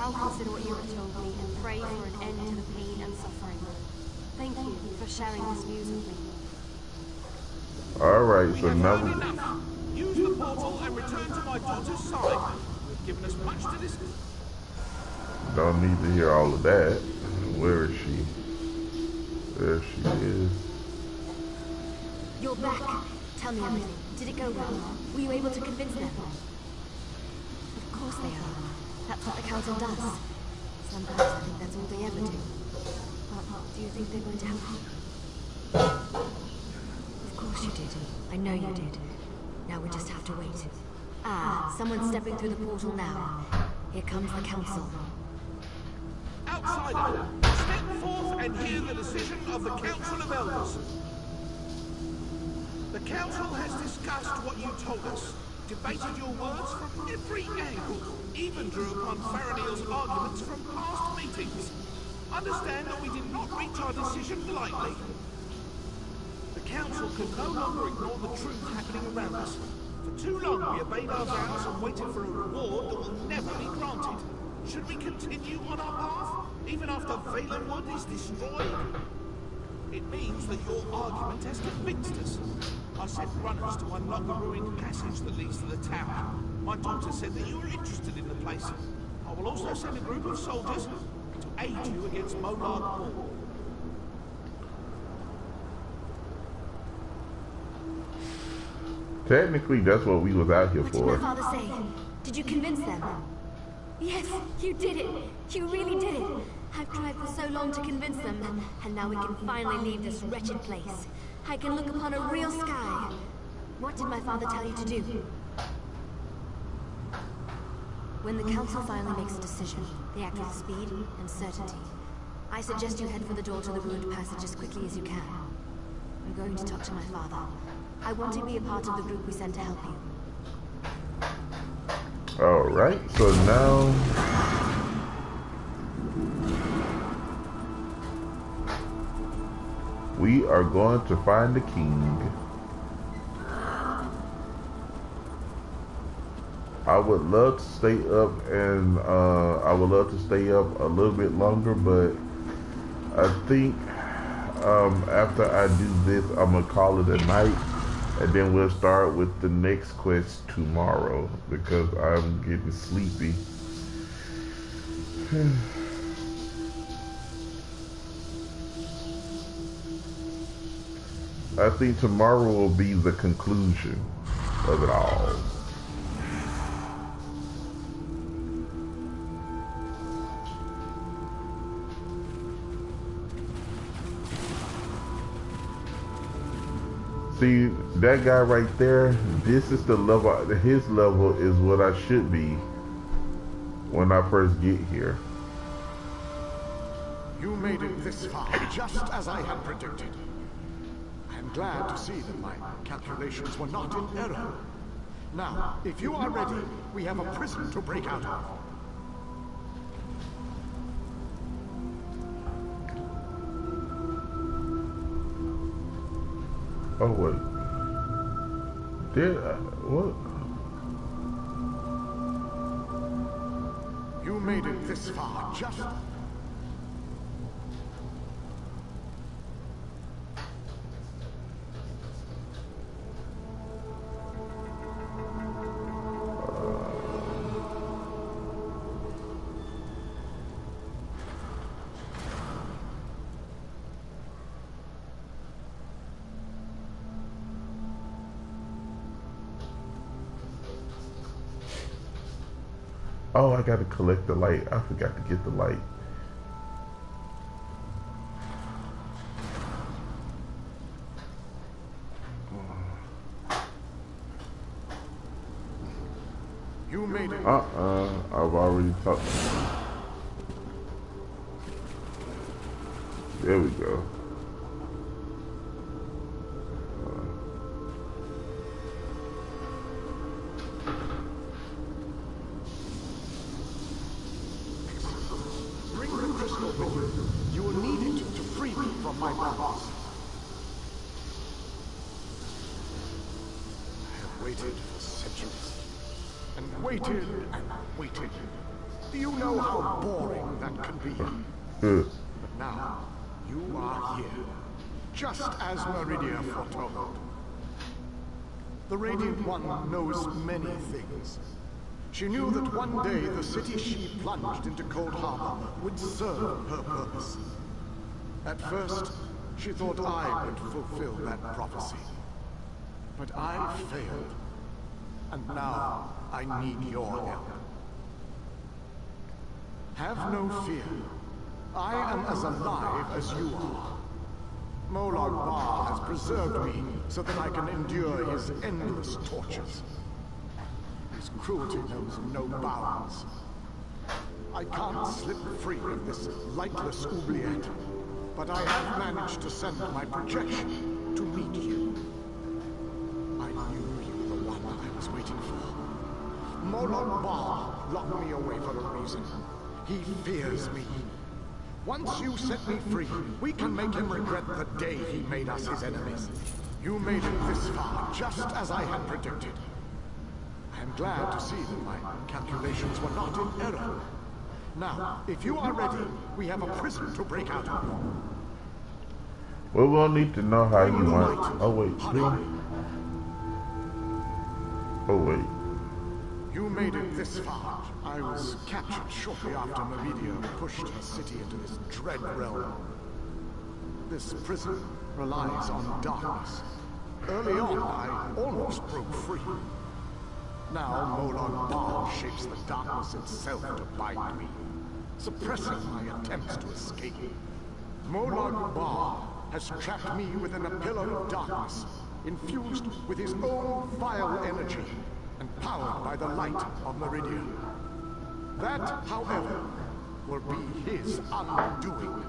I'll consider what you have told me and pray for an end to the pain and suffering. Thank you for sharing this news with me. Alright, We so have now heard enough. Use the portal and return to my daughter's side. You've given us much to discuss. don't need to hear all of that. Where is she? There she is. You're back. Tell me everything. Did it go well? Were you able to convince them? Of course they are. That's what the council does. Sometimes I think that's all they ever do. But do you think they're going to help you? Of course you did. I know you did. Now we just have to wait. Ah, someone's stepping through the portal now. Here comes the council. Outsider, step forth and hear the decision of the Council of Elders. The Council has discussed what you told us, debated your words from every angle, even drew upon Faranil's arguments from past meetings. Understand that we did not reach our decision lightly. The Council can no longer ignore the truth happening around us. For too long we obeyed our vows and waited for a reward that will never be granted. Should we continue on our path, even after Valenwood is destroyed? It means that your argument has convinced us. I sent runners to unlock the ruined passage that leads to the tower. My daughter said that you were interested in the place. I will also send a group of soldiers to aid you against Monarch Hall. Technically, that's what we was out here What did for. my father say? Did you convince them? Yes, you did it. You really did it. I've tried for so long to convince them, and now we can finally leave this wretched place. I can look upon a real sky. What did my father tell you to do? When the council finally makes a decision, they act with speed and certainty. I suggest you head for the door to the ruined passage as quickly as you can. I'm going to talk to my father. I want to be a part of the group we sent to help you. Alright, so now we are going to find the king. I would love to stay up and I would love to stay up a little bit longer, but I think after I do this, I'm gonna call it a night, and then we'll start with the next quest tomorrow because I'm getting sleepy. I think tomorrow will be the conclusion of it all. See, that guy right there, this is the level, his level is what I should be when I first get here. You made it this far, just as I had predicted. I am glad to see that my calculations were not in error. Now, if you are ready, we have a prison to break out of. Oh wait, did I, what? You made it this far, just... Oh, I gotta collect the light. I forgot to get the light. You made it. I've already talked. There we go. Bring the crystal with you. You will need it to free me from my bonds. I have waited for centuries. And waited and waited. Do you know how boring that can be? But now, you are here, just as Meridia foretold. The Radiant One knows many things. She knew that one day the city she plunged into Coldharbour would serve her purpose. At first, she thought I would fulfill that prophecy. But I failed. And now, I need your help. Have no fear. I am as alive as you are. Molag Bal has preserved me so that I can endure his endless tortures. His cruelty knows no bounds. I can't slip free of this lightless oubliette, but I have managed to send my projection to meet you. I knew you were the one I was waiting for. Molag Bal locked me away for a reason. He fears me. Once you set me free, we can make him regret the day he made us his enemies. You made it this far, just as I had predicted. I am glad to see that my calculations were not in error. Now, if you are ready, we have a prison to break out of. Well, we'll need to know how you want. Oh wait, oh wait. You made it this far. I was captured shortly after Meridia pushed her city into this dread realm. This prison relies on darkness. Early on, I almost broke free. Now, Molag Bal shapes the darkness itself to bind me, suppressing my attempts to escape. Molag Bal has trapped me within a pillar of darkness, infused with his own vile energy, and powered by the light of Meridia. That, however, will be his undoing.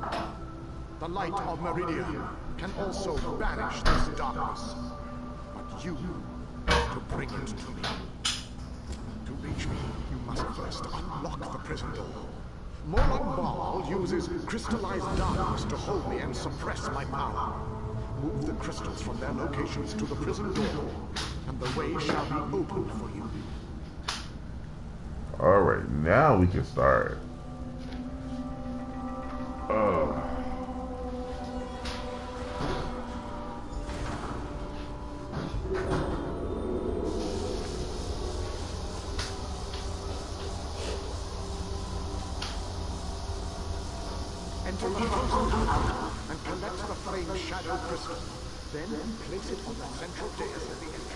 The light of Meridia can also banish this darkness, but you have to bring it to me. To reach me, you must first unlock the prison door. Molag Bal uses crystallized darkness to hold me and suppress my power. Move the crystals from their locations to the prison door, and the way shall be opened for you. Alright, now we can start. Enter the frozen tower and collect the flame shadow crystal. Then place it on the central dais at the entrance.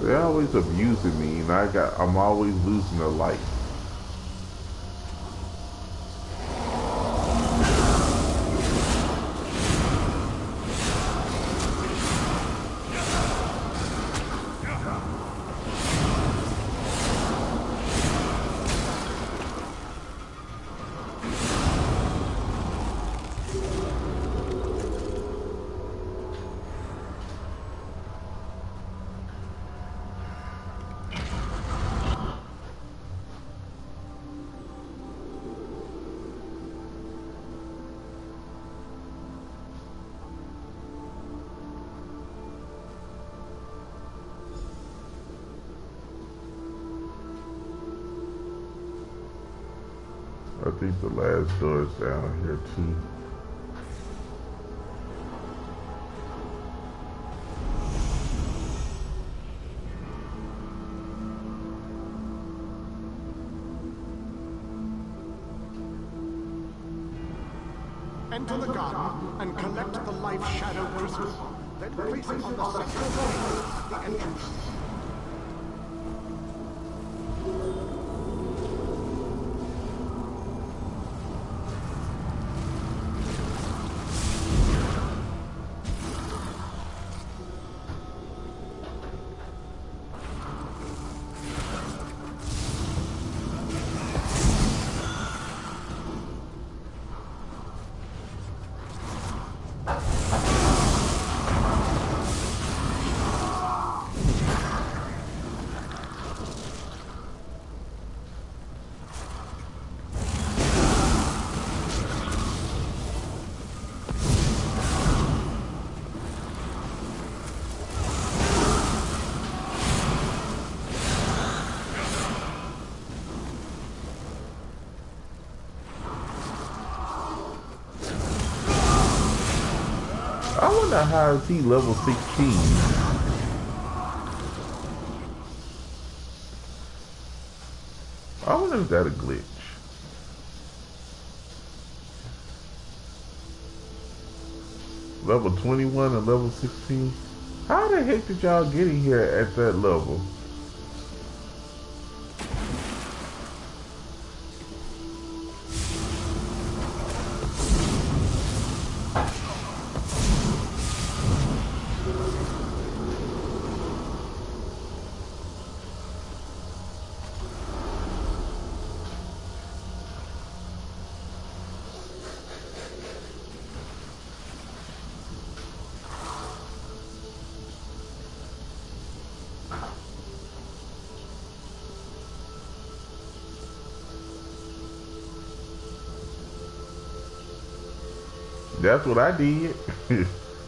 They're always abusing me, and I'm always losing the light. I think the last door is down here too. Enter the garden and collect the life shadow crystal. Then place it on the central dais at the entrance. I wonder how is he level 16? I wonder if that a glitch. Level 21 and level 16? How the heck did y'all get in here at that level? That's what I did.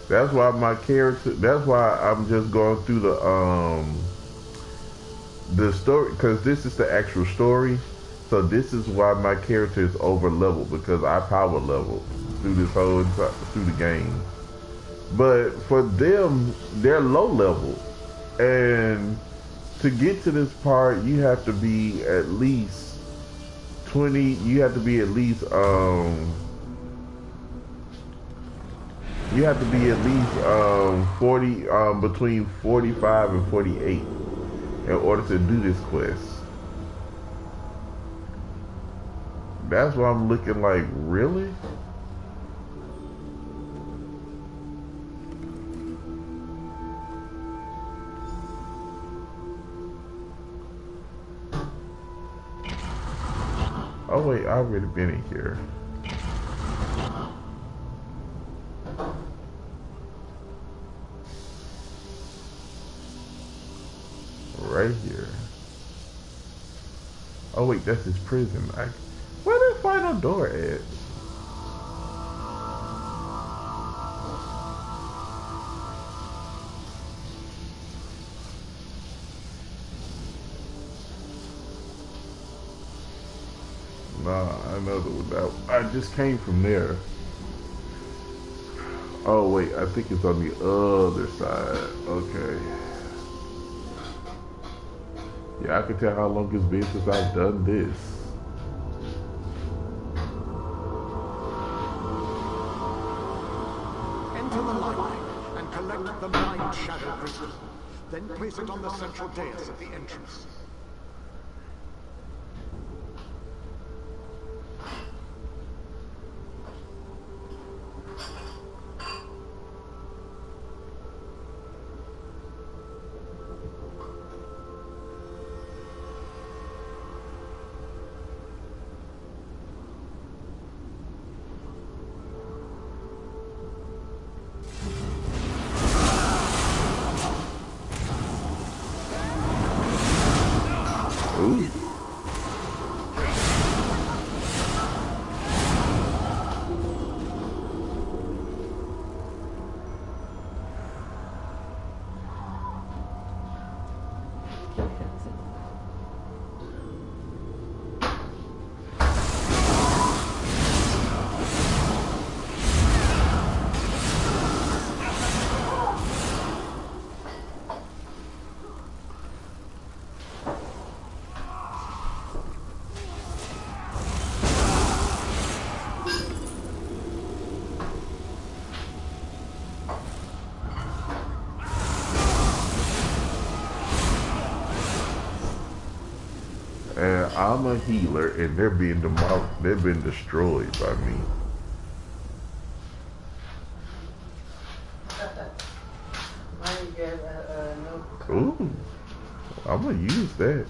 That's why my character, that's why I'm just going through the story, because this is the actual story. So this is why my character is over leveled, because I power leveled through this whole through the game. But for them, they're low level, and to get to this part, you have to be at least 20. You have to be at least You have to be at least 40, between 45 and 48 in order to do this quest. That's why I'm looking like, really? Oh wait, I've already been in here. Right here. Oh wait, that's his prison. Where the final door at? Nah, I know that I just came from there. Oh wait, I think it's on the other side. Okay. Yeah, I can tell how long it's been since I've done this. Enter the light and collect the mind shadow crystal. Then place it on the central dais at the entrance. Ooh. and I'm a healer, and they're being demolished. They've been destroyed by me. Ooh, I'm gonna use that.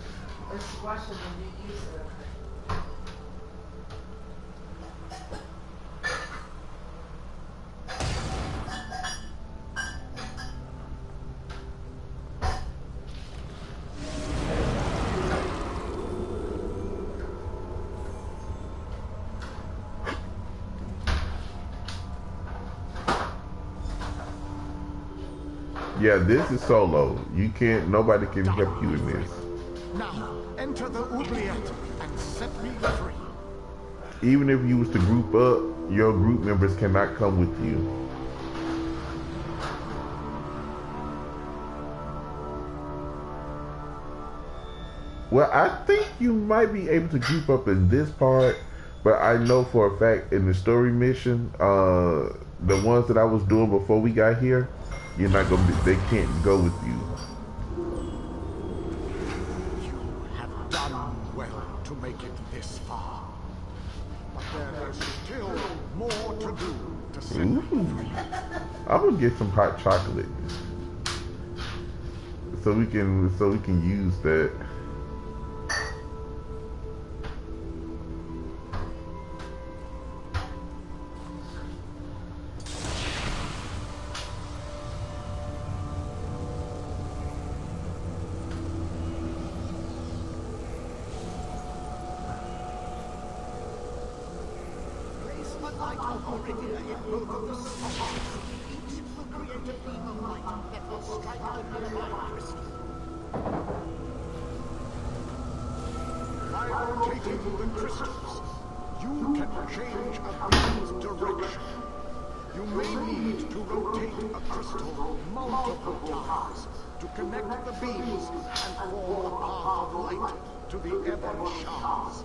Yeah, this is solo. You can't. Nobody can help you in this. Now, enter the oubliette and set me free. Even if you was to group up, your group members cannot come with you. Well, I think you might be able to group up in this part, but I know for a fact in the story mission, the ones that I was doing before we got here, you're not gonna be. They can't go with you. You have done well to make it this far. But there is still more to do to set me free. I'm gonna get some hot chocolate so we can use that. By rotating the crystals, you can change a beam's direction. You may need to rotate a crystal multiple times to connect the beams and form a path of light to the ebon shards.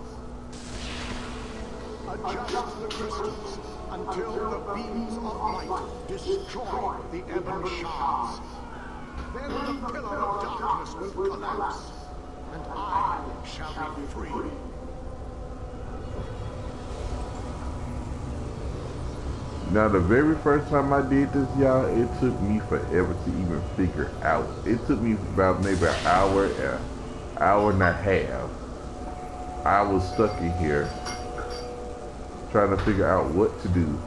Adjust the crystals until the beams of light destroy the ebon shards. Then the pillar of darkness will collapse, and I shall be free. Now, the very first time I did this, y'all, it took me forever to even figure out. It took me about maybe an hour and a half. I was stuck in here trying to figure out what to do.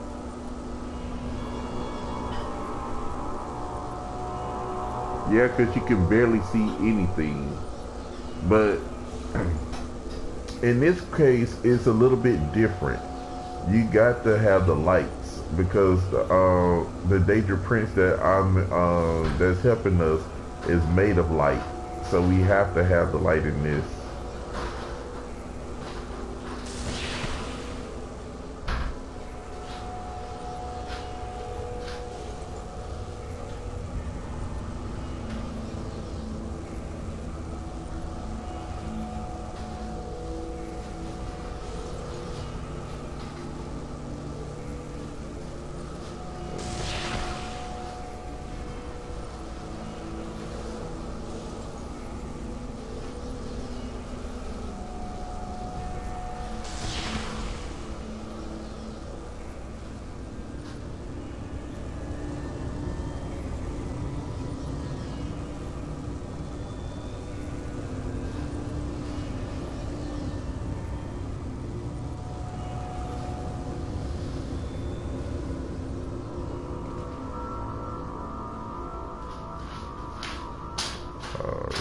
Yeah, because you can barely see anything. But in this case, it's a little bit different. You got to have the lights because the Danger Prince that that's helping us is made of light. So we have to have the light in this.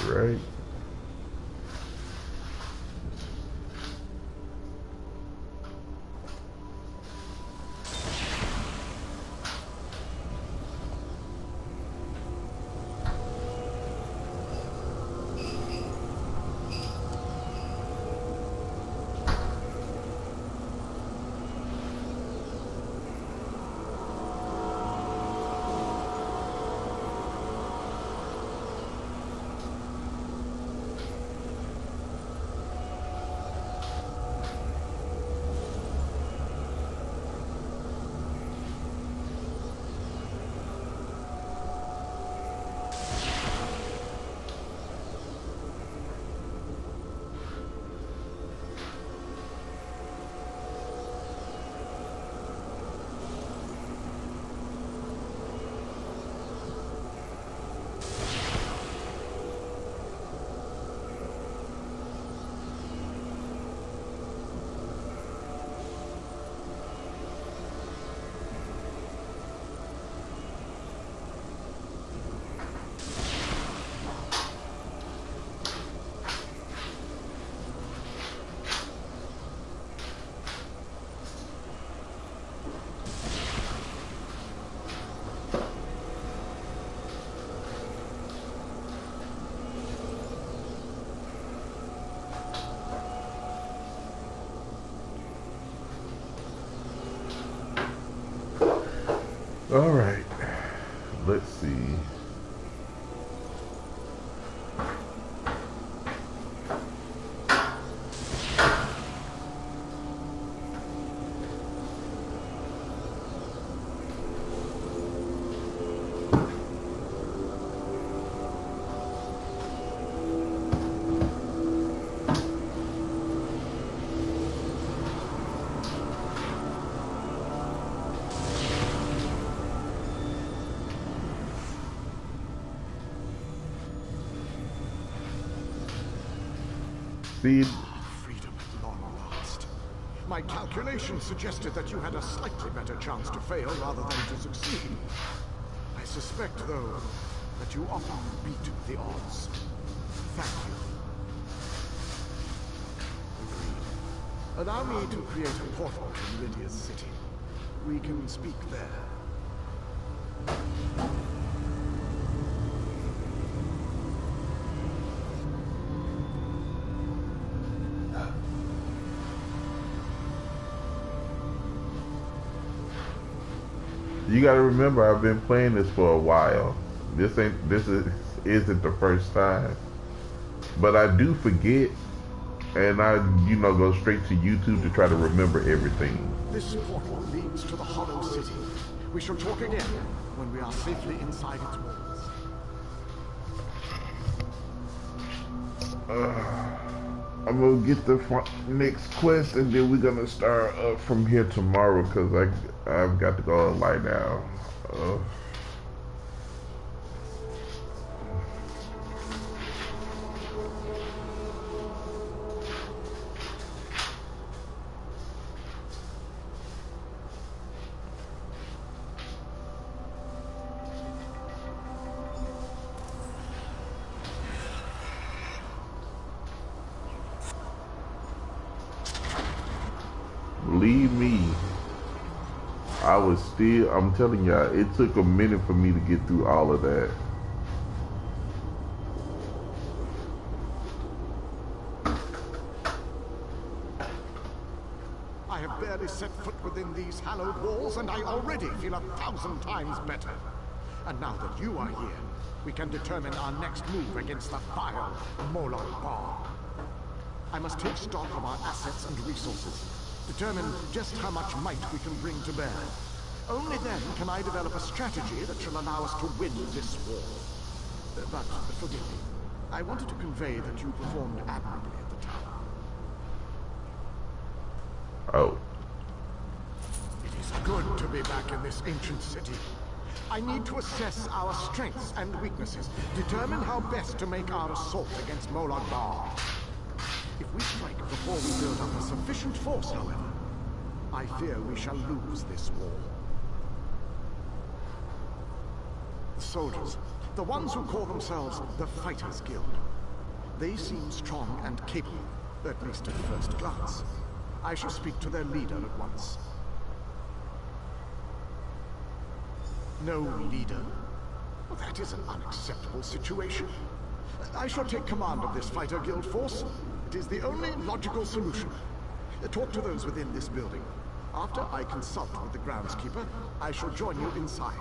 Right. All right. Let's see. See, Freedom at long last. My calculations suggested that you had a slightly better chance to fail rather than to succeed. I suspect, though, that you often beat the odds. Thank you. Agreed. Allow me to create a portal to Lydia's city. We can speak there. you gotta remember, I've been playing this for a while. Isn't the first time. But I do forget, and I, go straight to YouTube to try to remember everything. This portal leads to the Hollow City. We shall talk again when we are safely inside its walls. I'm gonna get the next quest, and then we're gonna start up from here tomorrow, because I've got to go and lie down. Believe me, I'm telling y'all, it took a minute for me to get through all of that. I have barely set foot within these hallowed walls, and I already feel 1,000 times better. And now that you are here, we can determine our next move against the vile Coldharbour. I must take stock of our assets and resources. Determine just how much might we can bring to bear. Only then can I develop a strategy that shall allow us to win this war. But forgive me, I wanted to convey that you performed admirably at the tower. Oh. It is good to be back in this ancient city. I need to assess our strengths and weaknesses, determine how best to make our assault against Coldharbour. If we strike before we build up a sufficient force, however, I fear we shall lose this war. The soldiers, the ones who call themselves the Fighters Guild, they seem strong and capable, at least at first glance. I shall speak to their leader at once. No leader? Well, that is an unacceptable situation. I shall take command of this Fighter Guild force. It is the only logical solution. Talk to those within this building. After I consult with the groundskeeper, I shall join you inside.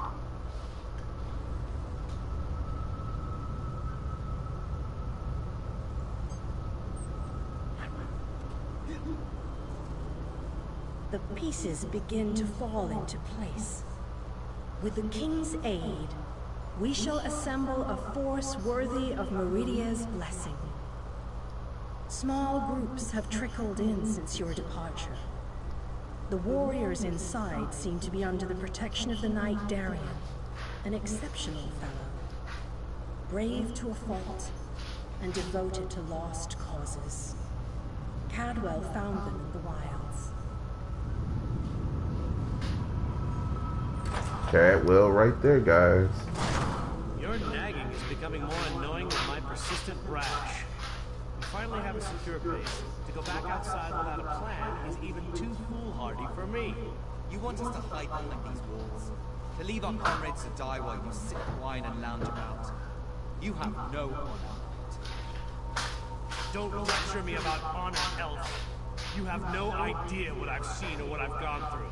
The pieces begin to fall into place. With the King's aid, we shall assemble a force worthy of Meridia's blessing. Small groups have trickled in since your departure. The warriors inside seem to be under the protection of the Knight Darien, an exceptional fellow. Brave to a fault, and devoted to lost causes. Cadwell found them in the wilds. Cadwell right there, guys. Your nagging is becoming more annoying with my persistent rash. We finally have a secure base. To go back outside without a plan is even too foolhardy for me. You want us to hide behind these walls? To leave our comrades to die while you sip wine and lounge about? You have no honor. Don't lecture me about honor, Elf. You have no idea what I've seen or what I've gone through.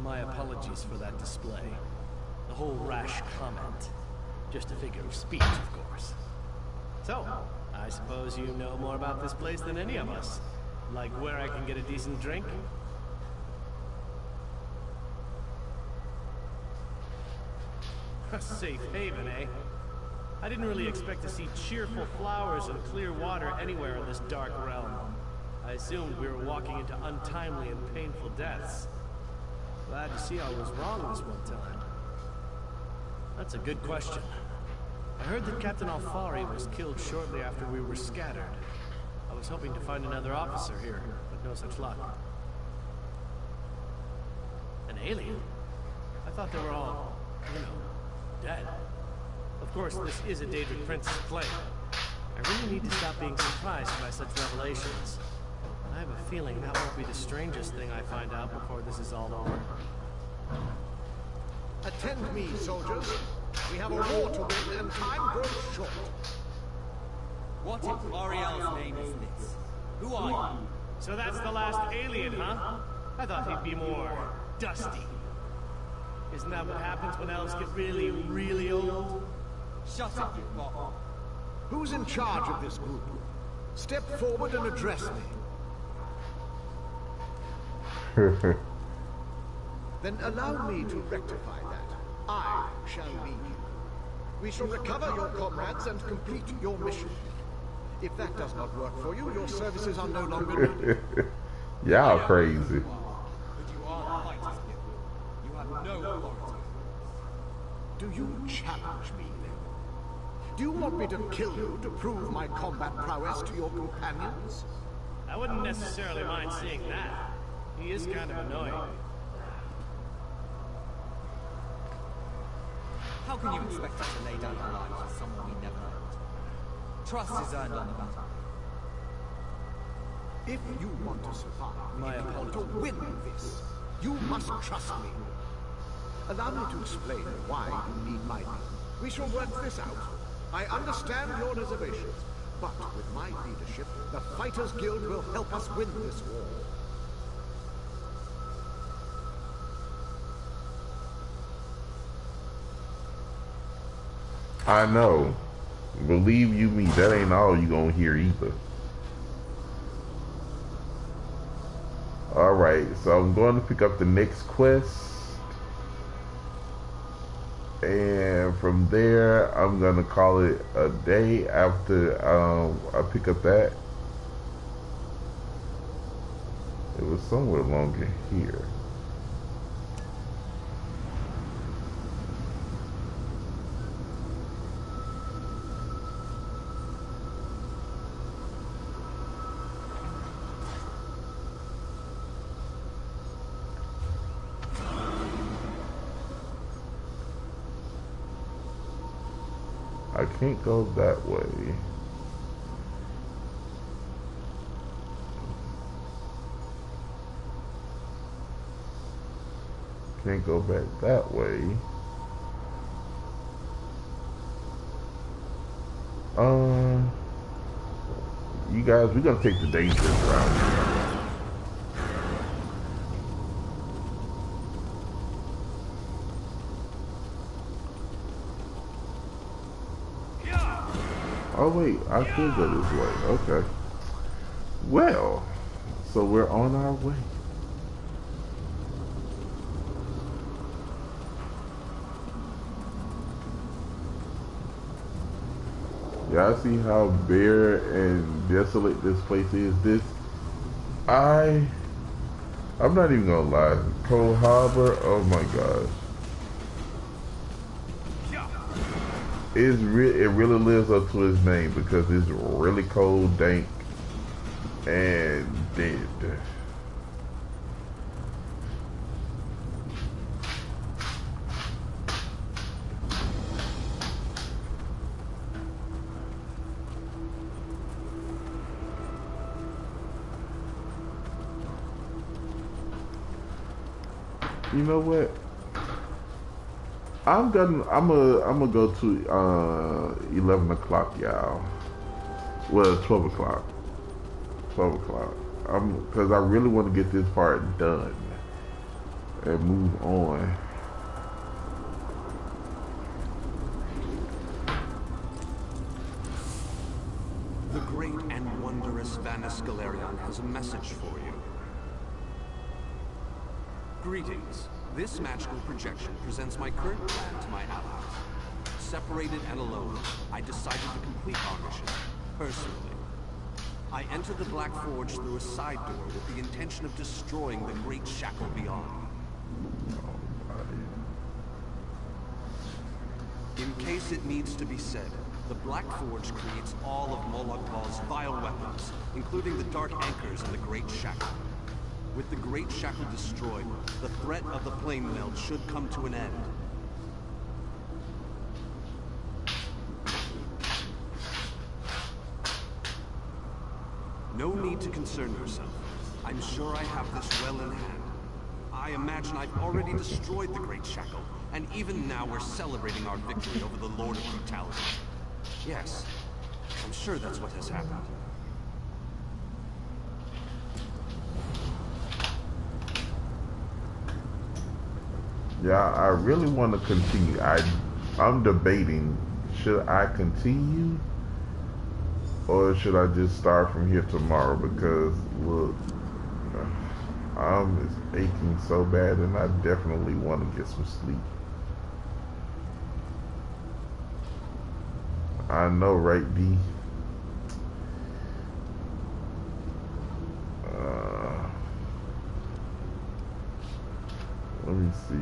My apologies for that display. The whole rash comment. Just a figure of speech, of course. So, I suppose you know more about this place than any of us. Like where I can get a decent drink? A safe haven, eh? I didn't really expect to see cheerful flowers and clear water anywhere in this dark realm. I assumed we were walking into untimely and painful deaths. Glad to see I was wrong this one time. That's a good question. I heard that Captain Alfari was killed shortly after we were scattered. I was hoping to find another officer here, but no such luck. An alien? I thought they were all, you know, dead. Of course, this is a Daedric Prince's claim. I really need to stop being surprised by such revelations. I have a feeling that won't be the strangest thing I find out before this is all over. Attend me, soldiers. We have a war to win, and time grows short. What in Ariel's name is this? Who are you? So that's the last alien, huh? I thought he'd be more dusty. Isn't that what happens when elves get really, really old? Shut up, you bot. Who's in charge of this group? Step forward and address me. Then allow me to rectify that. I shall lead you. We shall recover your comrades and complete your mission. If that does not work for you, your services are no longer needed. Y'all crazy. But you are fighters, you have no authority. Do you challenge me, then? Do you want me to kill you to prove my combat prowess to your companions? I wouldn't necessarily mind seeing that. He is kind of annoying. How can you expect us to lay down our lives for someone we never met? Trust is earned on the battle. If you want to survive, My if you want to apologies. win this, you must trust me. Allow me to explain why you need my help. We shall work this out. I understand your reservations, but with my leadership, the Fighters Guild will help us win this war. I know. Believe you me, that ain't all you gonna hear either. Alright, so I'm going to pick up the next quest. And from there, I'm gonna call it a day after I pick up that. It was somewhere along here. I can't go that way. Can't go back that way. You guys, we're gonna take the dangerous route. Oh wait, I could go this way. Okay. Well, so we're on our way. Y'all see how bare and desolate this place is? I'm not even gonna lie. Coldharbour, oh my gosh. It really lives up to its name because it's really cold, dank, and dead. You know what? I'm gonna go to 11 o'clock, y'all. Well, 12 o'clock. 12 o'clock. Because I really want to get this part done. and move on. The great and wondrous Vanis Galerion has a message for you. Greetings. This magical projection presents my current plan to my allies. Separated and alone, I decided to complete our mission, personally. I entered the Black Forge through a side door with the intention of destroying the Great Shackle beyond. In case it needs to be said, the Black Forge creates all of Molokbal's vile weapons, including the Dark Anchors and the Great Shackle. With the Great Shackle destroyed, the threat of the Plane Meld should come to an end. No need to concern yourself. I'm sure I have this well in hand. I imagine I've already destroyed the Great Shackle, and even now we're celebrating our victory over the Lord of Brutality. Yes, I'm sure that's what has happened. Yeah, I really want to continue. I'm debating, should I continue or should I just start from here tomorrow? Because look, I'm aching so bad and I definitely want to get some sleep. I know, right, D? Let me see.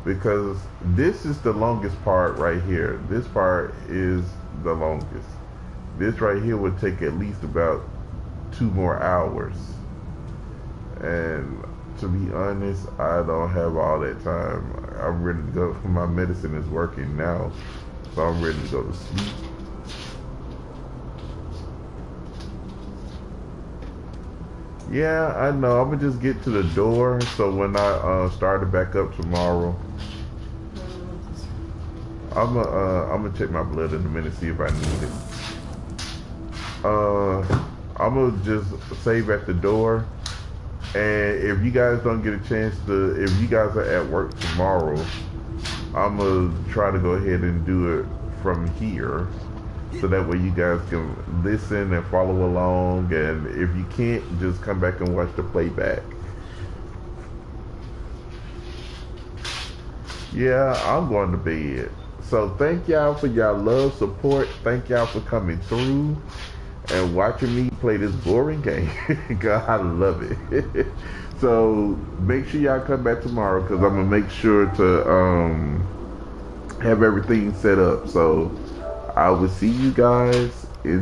Because this is the longest part right here. This part is the longest. This right here would take at least about 2 more hours. And to be honest, I don't have all that time. I'm ready to go. My medicine is working now, so I'm ready to go to sleep. Yeah, I know. I'm gonna just get to the door, so when I start it back up tomorrow, I'm gonna check my blood in a minute, see if I need it. I'm gonna just save at the door, and if you guys don't get a chance to, if you guys are at work tomorrow, I'm gonna try to go ahead and do it from here. So that way you guys can listen and follow along, and if you can't, just come back and watch the playback. Yeah, I'm going to bed. So thank y'all for y'all love, support. Thank y'all for coming through and watching me play this boring game. God, I love it. So make sure y'all come back tomorrow, because I'm going to make sure to have everything set up. So I will see you guys